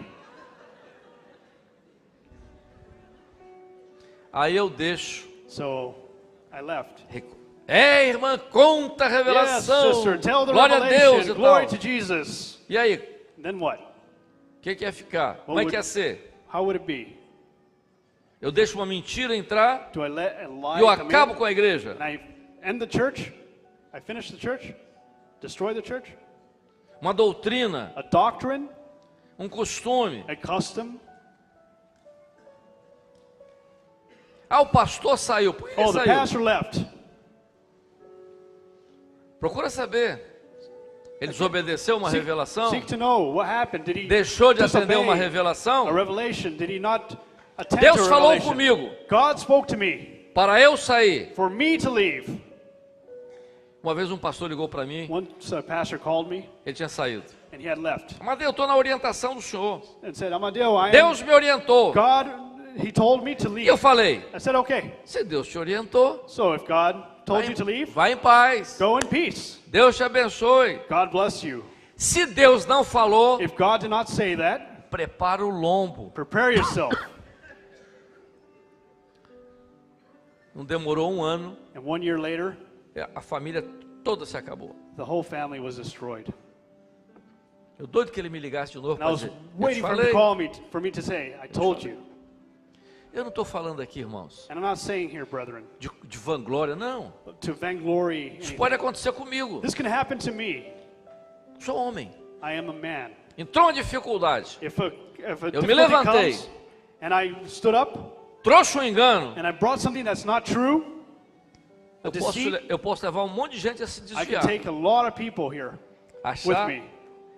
Speaker 3: Aí eu deixo.
Speaker 1: So I left.
Speaker 3: Ei, irmã, conta a
Speaker 1: Yes,
Speaker 3: revelação.
Speaker 1: sister, tell the
Speaker 3: Glória a Deus
Speaker 1: revelation.
Speaker 3: e
Speaker 1: Glory
Speaker 3: tal.
Speaker 1: to Jesus.
Speaker 3: E aí,
Speaker 1: Then what?
Speaker 3: o que ia ficar? Como é que ia ser?
Speaker 1: How would it be?
Speaker 3: Eu deixo uma mentira entrar
Speaker 1: Do I let a lie
Speaker 3: e eu
Speaker 1: come
Speaker 3: acabo
Speaker 1: in?
Speaker 3: com a igreja.
Speaker 1: And I end the church? I finish the church? Destroy the church?
Speaker 3: Uma doutrina,
Speaker 1: A doctrine?
Speaker 3: um costume.
Speaker 1: A custom?
Speaker 3: Ah, o pastor saiu. Por que ele
Speaker 1: Oh, the
Speaker 3: saiu?
Speaker 1: pastor left.
Speaker 3: Procura saber. Ele desobedeceu uma revelação?
Speaker 1: Seek to know what happened. Did he
Speaker 3: Deixou de atender
Speaker 1: disobey
Speaker 3: uma
Speaker 1: a
Speaker 3: revelação?
Speaker 1: revelation? Did he not attend
Speaker 3: Deus
Speaker 1: to a
Speaker 3: falou
Speaker 1: revelation?
Speaker 3: comigo
Speaker 1: God spoke to me
Speaker 3: para eu sair.
Speaker 1: for me to leave.
Speaker 3: Uma vez um pastor ligou para mim,
Speaker 1: Once a pastor called me
Speaker 3: ele tinha saído.
Speaker 1: and he had left
Speaker 3: Mas eu estou na orientação do senhor.
Speaker 1: and said, Amadeo,
Speaker 3: Deus me orientou.
Speaker 1: God, he told me to
Speaker 3: E
Speaker 1: leave.
Speaker 3: eu falei,
Speaker 1: I said, okay.
Speaker 3: se Deus te orientou,
Speaker 1: So if God told you to leave,
Speaker 3: vai em paz.
Speaker 1: go in peace.
Speaker 3: Deus te abençoe.
Speaker 1: God bless you.
Speaker 3: Se Deus não falou,
Speaker 1: If God did not say that,
Speaker 3: prepara o lombo.
Speaker 1: prepare yourself.
Speaker 3: Não demorou um ano,
Speaker 1: And 1 year later,
Speaker 3: a família toda se acabou.
Speaker 1: the whole family was destroyed.
Speaker 3: Eu doido que ele me ligasse de novo
Speaker 1: And I
Speaker 3: para
Speaker 1: was
Speaker 3: dizer, eu te
Speaker 1: waiting for him to
Speaker 3: falei.
Speaker 1: call me, for me to say, I told you.
Speaker 3: Eu não estou falando aqui, irmãos,
Speaker 1: And I'm not saying here, brethren,
Speaker 3: de vanglória, não.
Speaker 1: to vainglory
Speaker 3: Isso
Speaker 1: anything.
Speaker 3: pode acontecer comigo.
Speaker 1: This can happen to me.
Speaker 3: Sou homem.
Speaker 1: I am a man.
Speaker 3: Entrou uma dificuldade.
Speaker 1: If a
Speaker 3: Eu me
Speaker 1: difficulty
Speaker 3: levantei.
Speaker 1: comes and I stood up
Speaker 3: Trouxe um engano.
Speaker 1: and I brought something that's not true,
Speaker 3: Eu posso levar um monte de gente a se
Speaker 1: I can
Speaker 3: desviar.
Speaker 1: take a lot of people here with
Speaker 3: Achar.
Speaker 1: me.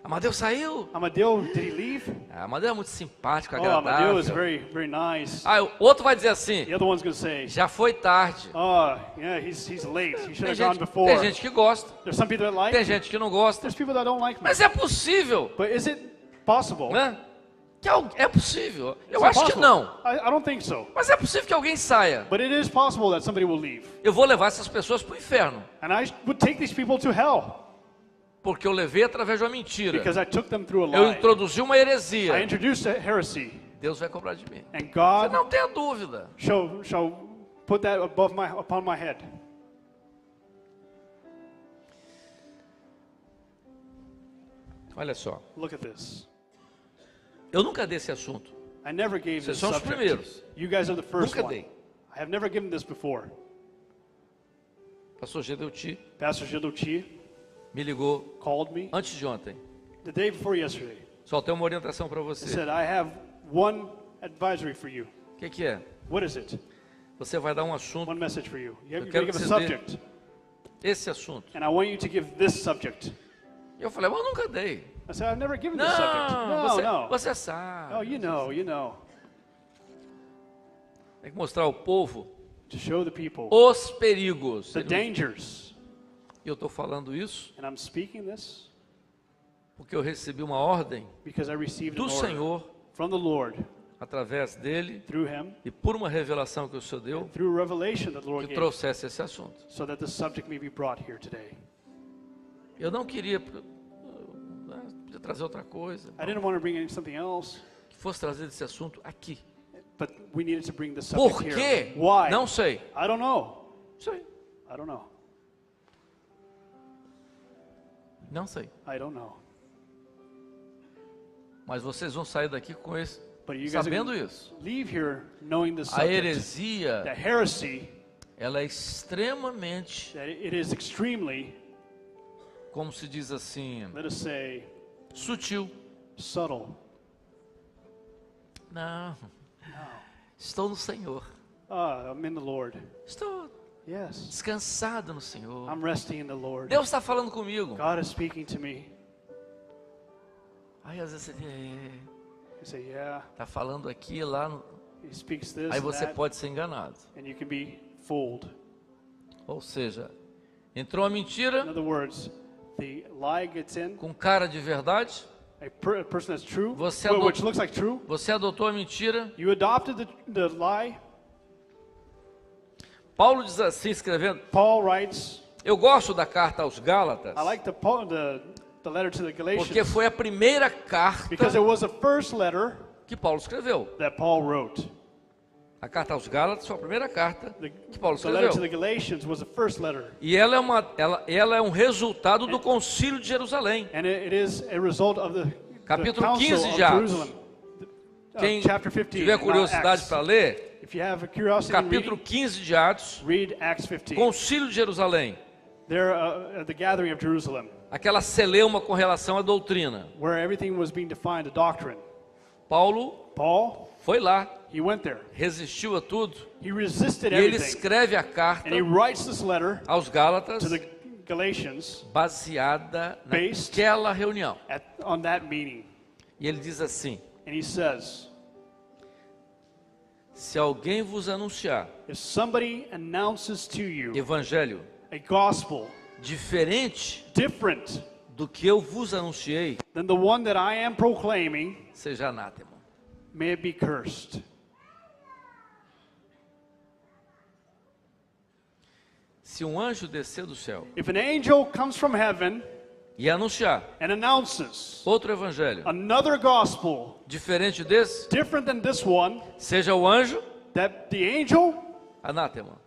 Speaker 3: Amadeu saiu.
Speaker 1: Amadeo, did he leave?
Speaker 3: Amadeu é muito simpático,
Speaker 1: Oh, Amadeo is
Speaker 3: agradável.
Speaker 1: very nice.
Speaker 3: Ah, o outro vai dizer assim,
Speaker 1: The other one's going to say,
Speaker 3: já foi tarde.
Speaker 1: oh, yeah, he's late. He should
Speaker 3: Tem
Speaker 1: have gone
Speaker 3: gente,
Speaker 1: before.
Speaker 3: tem gente que gosta,
Speaker 1: There's some people that like
Speaker 3: tem
Speaker 1: me.
Speaker 3: gente que não gosta.
Speaker 1: There's people that don't like me.
Speaker 3: Mas é possível,
Speaker 1: But is it possible?
Speaker 3: né? É possível. Eu
Speaker 1: Is it
Speaker 3: acho que
Speaker 1: possible?
Speaker 3: não.
Speaker 1: I don't think so.
Speaker 3: Mas é possível que alguém saia.
Speaker 1: But it is possible that somebody will leave.
Speaker 3: Eu vou levar essas pessoas para o inferno.
Speaker 1: And I would take these people to hell
Speaker 3: Porque eu levei através de uma mentira.
Speaker 1: because I took them through a
Speaker 3: Eu
Speaker 1: lie.
Speaker 3: introduzi uma heresia.
Speaker 1: I introduced a heresy.
Speaker 3: Deus vai cobrar de mim.
Speaker 1: And
Speaker 3: Você
Speaker 1: God
Speaker 3: não tenha dúvida.
Speaker 1: shall put that upon my head.
Speaker 3: Olha só.
Speaker 1: Look at this.
Speaker 3: Eu nunca dei esse assunto.
Speaker 1: I never gave
Speaker 3: Vocês
Speaker 1: this
Speaker 3: são os
Speaker 1: subject.
Speaker 3: primeiros.
Speaker 1: You guys are the first
Speaker 3: Nunca
Speaker 1: one.
Speaker 3: dei.
Speaker 1: I have never given this before.
Speaker 3: Pastor Gedeuti
Speaker 1: Pastor Jidochi
Speaker 3: me ligou
Speaker 1: called me
Speaker 3: antes de ontem.
Speaker 1: the day before yesterday.
Speaker 3: Só tem uma orientação para
Speaker 1: He
Speaker 3: você.
Speaker 1: said, I have one advisory for you.
Speaker 3: O que é?
Speaker 1: What is it?
Speaker 3: Você vai dar um assunto,
Speaker 1: One message for you. You're
Speaker 3: quero
Speaker 1: going to
Speaker 3: que
Speaker 1: give a
Speaker 3: você dê-
Speaker 1: subject.
Speaker 3: esse assunto.
Speaker 1: And I want you to give this subject.
Speaker 3: E eu falei, mas eu nunca dei.
Speaker 1: I said, I've never given this subject.
Speaker 3: Não,
Speaker 1: No.
Speaker 3: você sabe.
Speaker 1: Oh, you know.
Speaker 3: Tem que mostrar ao povo
Speaker 1: To show the people
Speaker 3: os perigos.
Speaker 1: the dangers.
Speaker 3: E eu estou falando isso
Speaker 1: And I'm speaking this
Speaker 3: porque eu recebi uma ordem
Speaker 1: because I received
Speaker 3: do
Speaker 1: an order
Speaker 3: Senhor,
Speaker 1: from the Lord
Speaker 3: através dele,
Speaker 1: through him,
Speaker 3: e por uma revelação que o Senhor deu,
Speaker 1: through revelation that the Lord
Speaker 3: que
Speaker 1: gave,
Speaker 3: trouxesse esse assunto.
Speaker 1: so that the subject may be brought here today.
Speaker 3: Eu não queria podia trazer outra coisa,
Speaker 1: I didn't want to bring in something else,
Speaker 3: que fosse trazer esse assunto aqui.
Speaker 1: but we needed to bring the subject
Speaker 3: Por
Speaker 1: here.
Speaker 3: quê?
Speaker 1: Why?
Speaker 3: Não sei.
Speaker 1: I don't know.
Speaker 3: Sei.
Speaker 1: I don't know.
Speaker 3: Não sei.
Speaker 1: I don't know.
Speaker 3: Mas vocês vão sair daqui com esse,
Speaker 1: But you guys are
Speaker 3: sabendo
Speaker 1: gonna
Speaker 3: isso.
Speaker 1: leave here knowing the
Speaker 3: A
Speaker 1: subject.
Speaker 3: heresia,
Speaker 1: The heresy,
Speaker 3: ela é extremamente,
Speaker 1: that it is extremely,
Speaker 3: como se diz assim,
Speaker 1: let us say,
Speaker 3: sutil.
Speaker 1: subtle.
Speaker 3: Não. Estou no Senhor.
Speaker 1: I'm in the Lord.
Speaker 3: Estou
Speaker 1: Yes.
Speaker 3: descansado no Senhor.
Speaker 1: I'm resting in the Lord.
Speaker 3: Deus está falando comigo.
Speaker 1: God is speaking to me.
Speaker 3: Aí às vezes você diz,
Speaker 1: You say, yeah.
Speaker 3: está falando aqui, lá.
Speaker 1: He speaks this
Speaker 3: Aí
Speaker 1: and
Speaker 3: você
Speaker 1: that,
Speaker 3: pode ser enganado.
Speaker 1: and you can be fooled.
Speaker 3: Ou seja, entrou a
Speaker 1: In
Speaker 3: mentira
Speaker 1: other words, the lie gets in.
Speaker 3: com cara de verdade.
Speaker 1: A person that's true,
Speaker 3: Você
Speaker 1: which looks like true.
Speaker 3: Você adotou a mentira.
Speaker 1: You adopted the lie.
Speaker 3: Paulo diz assim, escrevendo.
Speaker 1: Paul writes,
Speaker 3: Eu gosto da carta aos Gálatas,
Speaker 1: I like the letter to the Galatians
Speaker 3: porque foi a primeira carta
Speaker 1: because it was the first letter
Speaker 3: que Paulo escreveu.
Speaker 1: that Paul wrote.
Speaker 3: A carta aos Gálatas foi a primeira carta
Speaker 1: The,
Speaker 3: que Paulo
Speaker 1: the letter to the
Speaker 3: escreveu.
Speaker 1: Galatians was the first letter.
Speaker 3: E ela é um resultado do Concílio de Jerusalém.
Speaker 1: And it is a result of the
Speaker 3: Capítulo
Speaker 1: Council
Speaker 3: 15
Speaker 1: of
Speaker 3: de Atos.
Speaker 1: Jerusalem.
Speaker 3: Quem
Speaker 1: Chapter 15.
Speaker 3: tiver
Speaker 1: not
Speaker 3: curiosidade
Speaker 1: Acts.
Speaker 3: para ler,
Speaker 1: If you have a curiosity in
Speaker 3: capítulo
Speaker 1: reading,
Speaker 3: 15 de Atos,
Speaker 1: read Acts 15.
Speaker 3: Concílio de Jerusalém.
Speaker 1: They're at the gathering of Jerusalem,
Speaker 3: Aquela celeuma com relação à doutrina.
Speaker 1: where everything was being defined, the doctrine.
Speaker 3: Paulo
Speaker 1: Paul,
Speaker 3: foi lá,
Speaker 1: he went there.
Speaker 3: resistiu a tudo.
Speaker 1: He resisted
Speaker 3: E ele
Speaker 1: everything.
Speaker 3: escreve a carta
Speaker 1: And he writes this letter
Speaker 3: aos Gálatas
Speaker 1: to the Galatians
Speaker 3: baseada
Speaker 1: Based
Speaker 3: naquela reunião.
Speaker 1: on that meeting.
Speaker 3: E ele diz assim:
Speaker 1: And he says,
Speaker 3: se alguém vos anunciar
Speaker 1: if somebody announces to you
Speaker 3: evangelho
Speaker 1: a gospel
Speaker 3: diferente
Speaker 1: different
Speaker 3: do que eu vos anunciei,
Speaker 1: than the one that I am proclaiming,
Speaker 3: seja anátema.
Speaker 1: may it be cursed.
Speaker 3: Se um anjo descer do céu
Speaker 1: If an angel comes from heaven
Speaker 3: e anunciar
Speaker 1: and announces
Speaker 3: outro evangelho
Speaker 1: another gospel
Speaker 3: diferente desse,
Speaker 1: different than this one,
Speaker 3: seja o anjo
Speaker 1: that the angel
Speaker 3: anátema.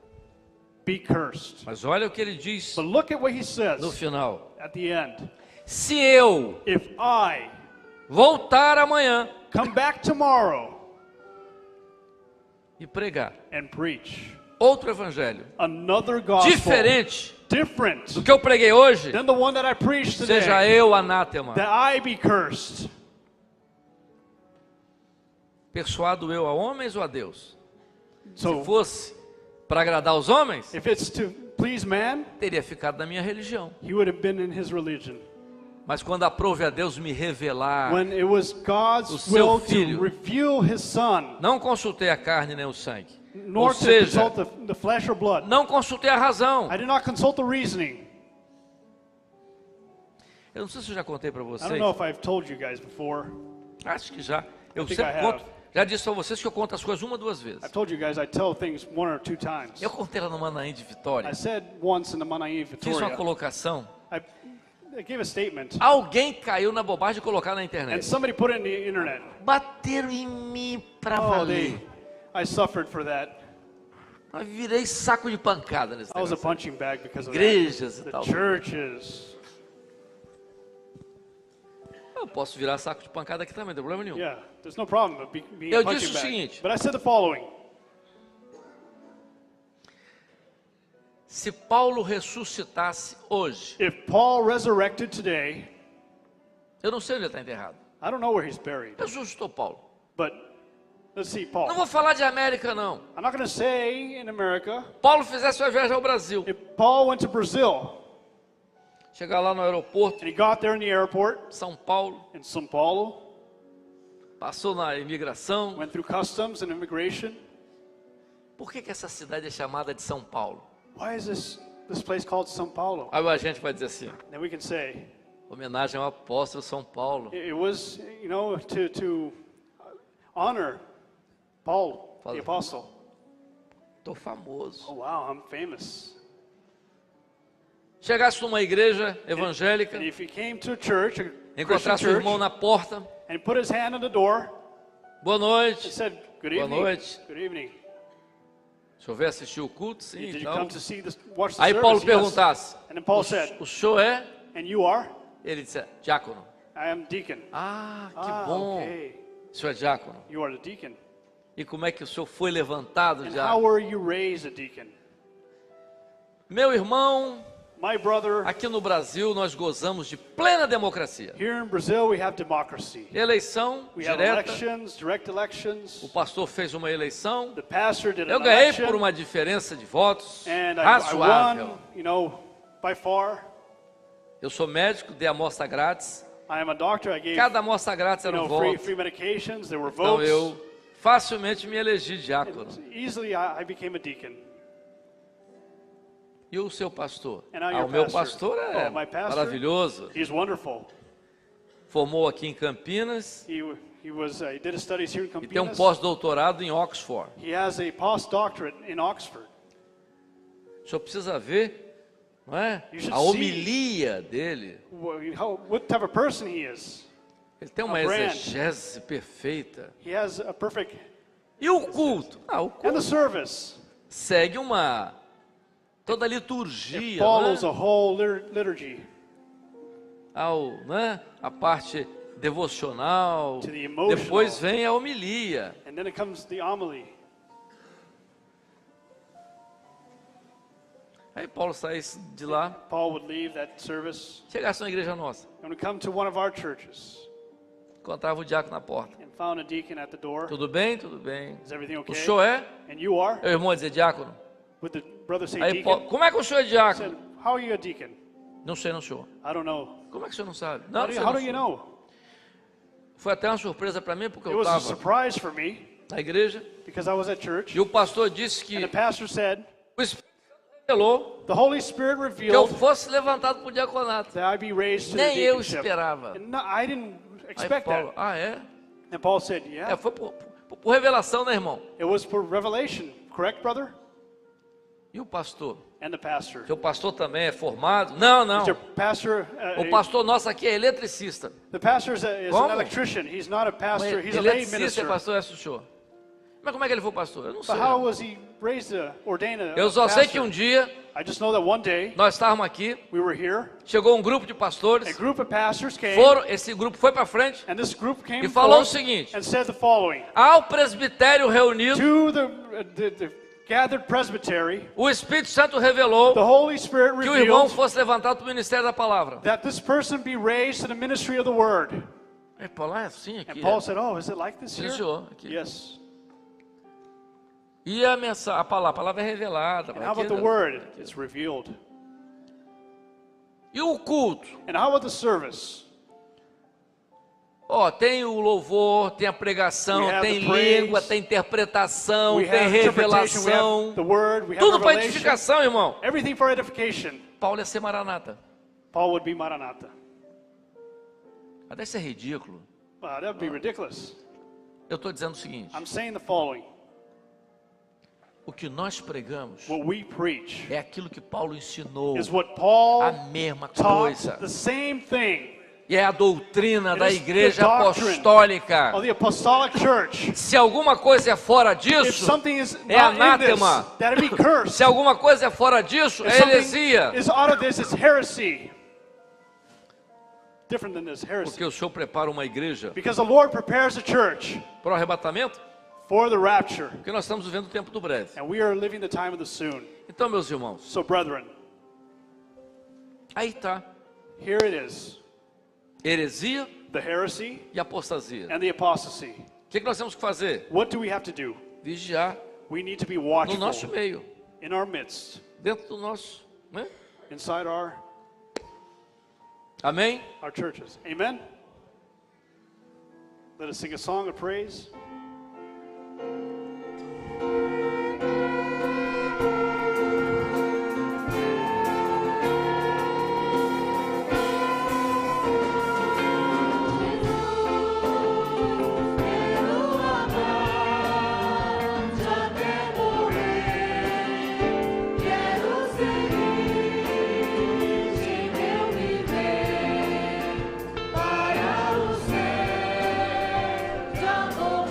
Speaker 1: be cursed.
Speaker 3: Mas olha o que ele diz
Speaker 1: But look at what he
Speaker 3: no
Speaker 1: says
Speaker 3: final:
Speaker 1: at the end.
Speaker 3: se eu
Speaker 1: If I
Speaker 3: voltar amanhã
Speaker 1: come back tomorrow
Speaker 3: e pregar
Speaker 1: and preach
Speaker 3: outro evangelho
Speaker 1: another gospel
Speaker 3: diferente
Speaker 1: different
Speaker 3: do que eu preguei hoje,
Speaker 1: than the one that I preached
Speaker 3: seja
Speaker 1: today,
Speaker 3: eu anátema.
Speaker 1: that I be cursed.
Speaker 3: Persuado eu a homens ou a Deus? Se
Speaker 1: So
Speaker 3: fosse para agradar os homens,
Speaker 1: if it's to please man,
Speaker 3: teria ficado na minha religião.
Speaker 1: he would have been in his religion.
Speaker 3: Mas quando aprove a Deus me revelar,
Speaker 1: When it was
Speaker 3: o
Speaker 1: God's
Speaker 3: seu
Speaker 1: will
Speaker 3: filho.
Speaker 1: to reveal his son,
Speaker 3: não consultei a carne nem o sangue.
Speaker 1: nor
Speaker 3: Ou
Speaker 1: to
Speaker 3: seja,
Speaker 1: consult the flesh or blood.
Speaker 3: não consultei a razão.
Speaker 1: I did not consult the reasoning.
Speaker 3: Eu não sei se eu já contei para
Speaker 1: I don't
Speaker 3: vocês.
Speaker 1: know if I've told you guys before.
Speaker 3: Acho que já. Eu
Speaker 1: think
Speaker 3: sempre
Speaker 1: I
Speaker 3: conto.
Speaker 1: have.
Speaker 3: Já disse para vocês que eu conto as coisas uma, duas vezes.
Speaker 1: I've told you guys I tell things one or two times.
Speaker 3: Eu contei lá no Manaim de Vitória.
Speaker 1: I said once in the Manaim,
Speaker 3: Fiz uma
Speaker 1: Victoria,
Speaker 3: colocação.
Speaker 1: I gave a statement,
Speaker 3: Alguém caiu na bobagem de colocar na
Speaker 1: and
Speaker 3: internet.
Speaker 1: somebody put it in the internet.
Speaker 3: Bateram em mim pra
Speaker 1: Oh,
Speaker 3: valer.
Speaker 1: I suffered for that.
Speaker 3: Eu virei saco de pancada nesse
Speaker 1: I was a
Speaker 3: negócio.
Speaker 1: punching bag because of
Speaker 3: Igrejas e
Speaker 1: that.
Speaker 3: tal.
Speaker 1: The churches.
Speaker 3: Eu posso virar saco de pancada aqui também, não tem problema nenhum.
Speaker 1: Yeah, there's no problem of being
Speaker 3: Eu
Speaker 1: a
Speaker 3: disse
Speaker 1: punching
Speaker 3: o
Speaker 1: bag.
Speaker 3: seguinte.
Speaker 1: But I said the following.
Speaker 3: Se Paulo ressuscitasse hoje,
Speaker 1: If Paul resurrected today,
Speaker 3: eu não sei onde ele está enterrado.
Speaker 1: I don't know where he's buried,
Speaker 3: Ressuscitou Paulo.
Speaker 1: but let's see,
Speaker 3: Não
Speaker 1: Paul.
Speaker 3: vou falar de América, não.
Speaker 1: I'm not going to say in America.
Speaker 3: Paulo fizesse uma viagem ao Brasil.
Speaker 1: If Paul went to Brazil
Speaker 3: Chegar lá no aeroporto,
Speaker 1: and he got there in the airport
Speaker 3: São Paulo,
Speaker 1: in São Paulo,
Speaker 3: passou na imigração.
Speaker 1: went through customs and immigration.
Speaker 3: Por que essa cidade é chamada de São Paulo?
Speaker 1: Why is this place called São Paulo?
Speaker 3: Aí a gente vai dizer assim,
Speaker 1: Then we can say
Speaker 3: homenagem ao apóstolo São Paulo.
Speaker 1: it was, you know, to honor Paul, the
Speaker 3: Father.
Speaker 1: apostle.
Speaker 3: Tô famoso.
Speaker 1: Oh wow, I'm famous.
Speaker 3: Chegasse numa igreja evangélica,
Speaker 1: And if he came to a church, a Christian
Speaker 3: encontrasse o
Speaker 1: church,
Speaker 3: irmão na porta.
Speaker 1: and he put his hand on the door
Speaker 3: Boa
Speaker 1: and
Speaker 3: noite.
Speaker 1: said, "Good
Speaker 3: Boa
Speaker 1: evening."
Speaker 3: noite.
Speaker 1: Good evening.
Speaker 3: O senhor veio assistir o culto? Sim,
Speaker 1: Did you
Speaker 3: então.
Speaker 1: come to see this, watch the
Speaker 3: Aí
Speaker 1: service?
Speaker 3: Paulo
Speaker 1: Yes.
Speaker 3: perguntasse,
Speaker 1: And then Paul said,
Speaker 3: o senhor é?
Speaker 1: "And you are?"
Speaker 3: Ele disse, diácono.
Speaker 1: I am deacon.
Speaker 3: Ah, que bom.
Speaker 1: Okay.
Speaker 3: O senhor é diácono.
Speaker 1: You are the deacon.
Speaker 3: E como é que o senhor foi levantado,
Speaker 1: And how
Speaker 3: diácono?
Speaker 1: were you raised a deacon?
Speaker 3: Meu irmão
Speaker 1: My brother,
Speaker 3: Aqui no Brasil nós gozamos de plena democracia.
Speaker 1: here in Brazil we have democracy.
Speaker 3: Eleição
Speaker 1: We have
Speaker 3: direta.
Speaker 1: elections, direct
Speaker 3: O
Speaker 1: elections.
Speaker 3: pastor fez uma eleição.
Speaker 1: The pastor did
Speaker 3: Eu
Speaker 1: an
Speaker 3: ganhei
Speaker 1: election,
Speaker 3: por uma diferença de votos
Speaker 1: and I
Speaker 3: razoável.
Speaker 1: won, you know, by far.
Speaker 3: Eu sou médico, dei amostra grátis.
Speaker 1: I am a doctor. I gave,
Speaker 3: Cada amostra grátis
Speaker 1: you
Speaker 3: era um
Speaker 1: know, free
Speaker 3: voto.
Speaker 1: medications. There were
Speaker 3: Então
Speaker 1: votes.
Speaker 3: eu facilmente me elegi diácono.
Speaker 1: Easily, I became a deacon.
Speaker 3: E o seu pastor?
Speaker 1: And now
Speaker 3: Ah,
Speaker 1: your
Speaker 3: o meu
Speaker 1: pastor.
Speaker 3: pastor é
Speaker 1: Oh, my pastor?
Speaker 3: maravilhoso.
Speaker 1: He's wonderful.
Speaker 3: Formou aqui em Campinas
Speaker 1: He did his studies here in
Speaker 3: e tem um
Speaker 1: Campinas.
Speaker 3: pós-doutorado em Oxford.
Speaker 1: He has a postdoctorate in Oxford.
Speaker 3: O senhor precisa ver, não é?
Speaker 1: You should
Speaker 3: A homilia dele.
Speaker 1: What type of person he is.
Speaker 3: Ele tem uma
Speaker 1: A brand.
Speaker 3: exegese perfeita.
Speaker 1: He has a perfect.
Speaker 3: E o culto? Ah, o
Speaker 1: And the
Speaker 3: culto
Speaker 1: service
Speaker 3: segue toda a liturgia,
Speaker 1: follows
Speaker 3: não
Speaker 1: a
Speaker 3: é?
Speaker 1: whole liturgy.
Speaker 3: Né? A parte devocional.
Speaker 1: To the emotional.
Speaker 3: Depois vem a homilia.
Speaker 1: And then it comes the homily.
Speaker 3: Aí Paulo saísse de lá,
Speaker 1: Paul would leave that service
Speaker 3: chegasse na igreja nossa,
Speaker 1: and would come to one of our churches
Speaker 3: encontrava o diácono na porta.
Speaker 1: and found a deacon at the door.
Speaker 3: Tudo bem? Tudo bem.
Speaker 1: Is everything
Speaker 3: O
Speaker 1: okay?
Speaker 3: senhor é?
Speaker 1: And you are?
Speaker 3: O irmão dizia diácono.
Speaker 1: Would the brother say
Speaker 3: Aí Paulo,
Speaker 1: deacon?
Speaker 3: como é que o senhor é
Speaker 1: He
Speaker 3: diácono?
Speaker 1: said, how are you a deacon?
Speaker 3: Não sei, não senhor.
Speaker 1: I don't know.
Speaker 3: Como é que o senhor não sabe? Não,
Speaker 1: How
Speaker 3: não
Speaker 1: do
Speaker 3: sei,
Speaker 1: you, how
Speaker 3: não,
Speaker 1: do you
Speaker 3: senhor.
Speaker 1: know?
Speaker 3: Foi até uma surpresa para mim, porque
Speaker 1: It
Speaker 3: eu
Speaker 1: was a
Speaker 3: estava
Speaker 1: surprise for me
Speaker 3: na igreja
Speaker 1: because I was at church
Speaker 3: e o pastor disse
Speaker 1: and
Speaker 3: que
Speaker 1: the pastor said,
Speaker 3: o Espírito revelou
Speaker 1: the Holy Spirit
Speaker 3: que eu
Speaker 1: revealed
Speaker 3: fosse levantado para o diaconato.
Speaker 1: that I be raised to the
Speaker 3: Nem eu
Speaker 1: deaconship.
Speaker 3: esperava.
Speaker 1: And no, I didn't
Speaker 3: Aí
Speaker 1: expect
Speaker 3: Paulo,
Speaker 1: that.
Speaker 3: é?
Speaker 1: And Paul said, yeah,
Speaker 3: Foi por revelação, né, irmão?
Speaker 1: it was for revelation, correct, brother?
Speaker 3: E o pastor?
Speaker 1: And the pastor.
Speaker 3: Seu pastor também é formado? Não, não.
Speaker 1: Is your pastor,
Speaker 3: O pastor nosso aqui é eletricista.
Speaker 1: the pastor is
Speaker 3: Como?
Speaker 1: an electrician. He's not a pastor. He's a lay
Speaker 3: Eletricista é
Speaker 1: minister.
Speaker 3: pastor, é o senhor. Mas como é que ele foi pastor? Eu não sei.
Speaker 1: But how was he raised ordained a
Speaker 3: Eu só sei
Speaker 1: pastor?
Speaker 3: que um dia
Speaker 1: I just know that one day
Speaker 3: nós estávamos aqui,
Speaker 1: we were here.
Speaker 3: chegou um grupo de
Speaker 1: A
Speaker 3: pastores,
Speaker 1: group of pastors came,
Speaker 3: esse grupo foi para frente
Speaker 1: and this group came
Speaker 3: e falou o
Speaker 1: forth
Speaker 3: seguinte:
Speaker 1: and said the following:
Speaker 3: ao presbitério reunido,
Speaker 1: to the gathered presbytery,
Speaker 3: o Espírito Santo revelou
Speaker 1: the Holy Spirit
Speaker 3: que o irmão
Speaker 1: revealed
Speaker 3: fosse levantado para o ministério da palavra.
Speaker 1: that this person be raised to the ministry of the word.
Speaker 3: Aí Paulo, é assim
Speaker 1: And
Speaker 3: aqui.
Speaker 1: Paul said, "Oh, is it like this
Speaker 3: Sim,
Speaker 1: here?"
Speaker 3: senhor. Aqui.
Speaker 1: Yes.
Speaker 3: E a mensagem, a palavra é revelada.
Speaker 1: And how
Speaker 3: Aqui,
Speaker 1: about the word? It's revealed.
Speaker 3: E o culto?
Speaker 1: And how about the service?
Speaker 3: Ó, tem o louvor, tem a pregação,
Speaker 1: We have
Speaker 3: tem
Speaker 1: the praise.
Speaker 3: língua, tem interpretação,
Speaker 1: We
Speaker 3: tem
Speaker 1: have interpretation. We have
Speaker 3: revelação.
Speaker 1: the word. We have
Speaker 3: Tudo para
Speaker 1: revelation.
Speaker 3: edificação, irmão.
Speaker 1: Everything for edification.
Speaker 3: Paulo ia ser maranata.
Speaker 1: Paul would be Maranatha.
Speaker 3: Mas deve ser ridículo.
Speaker 1: Wow, that would be ridiculous.
Speaker 3: Eu estou dizendo o seguinte:
Speaker 1: I'm saying the following:
Speaker 3: o que nós pregamos
Speaker 1: what we preach
Speaker 3: é aquilo que Paulo ensinou,
Speaker 1: is what Paul
Speaker 3: a mesma
Speaker 1: taught,
Speaker 3: coisa.
Speaker 1: the same thing
Speaker 3: E é a doutrina
Speaker 1: It
Speaker 3: da
Speaker 1: is
Speaker 3: igreja
Speaker 1: the doctrine
Speaker 3: apostólica.
Speaker 1: of the apostolic church.
Speaker 3: Se alguma coisa é fora
Speaker 1: If
Speaker 3: disso,
Speaker 1: something is
Speaker 3: é
Speaker 1: not in this,
Speaker 3: anátema.
Speaker 1: that it be cursed.
Speaker 3: Se alguma coisa é fora disso,
Speaker 1: If
Speaker 3: é
Speaker 1: something
Speaker 3: heresia.
Speaker 1: is out of this, it's heresy. Different than this, heresy.
Speaker 3: Porque o Senhor prepara uma igreja
Speaker 1: Because the Lord prepares a church
Speaker 3: para o arrebatamento,
Speaker 1: for the rapture,
Speaker 3: porque nós estamos vivendo o tempo do breve.
Speaker 1: and we are living the time of the soon.
Speaker 3: Então, meus irmãos,
Speaker 1: So, brethren,
Speaker 3: aí está.
Speaker 1: here it is:
Speaker 3: Heresia
Speaker 1: the heresy
Speaker 3: e apostasia.
Speaker 1: and the apostasy.
Speaker 3: O que nós temos que fazer?
Speaker 1: What do we have to do?
Speaker 3: Vigiar
Speaker 1: We need to be
Speaker 3: no
Speaker 1: watchful
Speaker 3: nosso meio,
Speaker 1: in our midst,
Speaker 3: dentro do nosso, né?
Speaker 1: inside our
Speaker 3: Amém?
Speaker 1: churches. Amen? Let us sing a song of praise.
Speaker 4: Para o céu, de amor.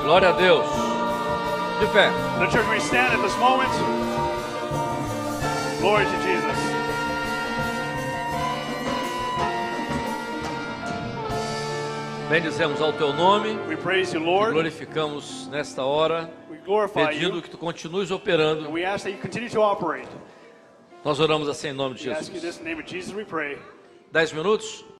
Speaker 3: Glória a Deus. De pé.
Speaker 1: The church, we stand at this moment. Glory to Jesus.
Speaker 3: Bendizemos ao teu nome.
Speaker 1: We praise you,
Speaker 3: E
Speaker 1: Lord.
Speaker 3: glorificamos nesta hora,
Speaker 1: We glorify
Speaker 3: pedindo
Speaker 1: you.
Speaker 3: que tu continues operando.
Speaker 1: And we ask that you continue to operate.
Speaker 3: Nós oramos assim em nome de
Speaker 1: We ask you
Speaker 3: Jesus.
Speaker 1: this in the name of Jesus, we pray.
Speaker 3: 10 minutos.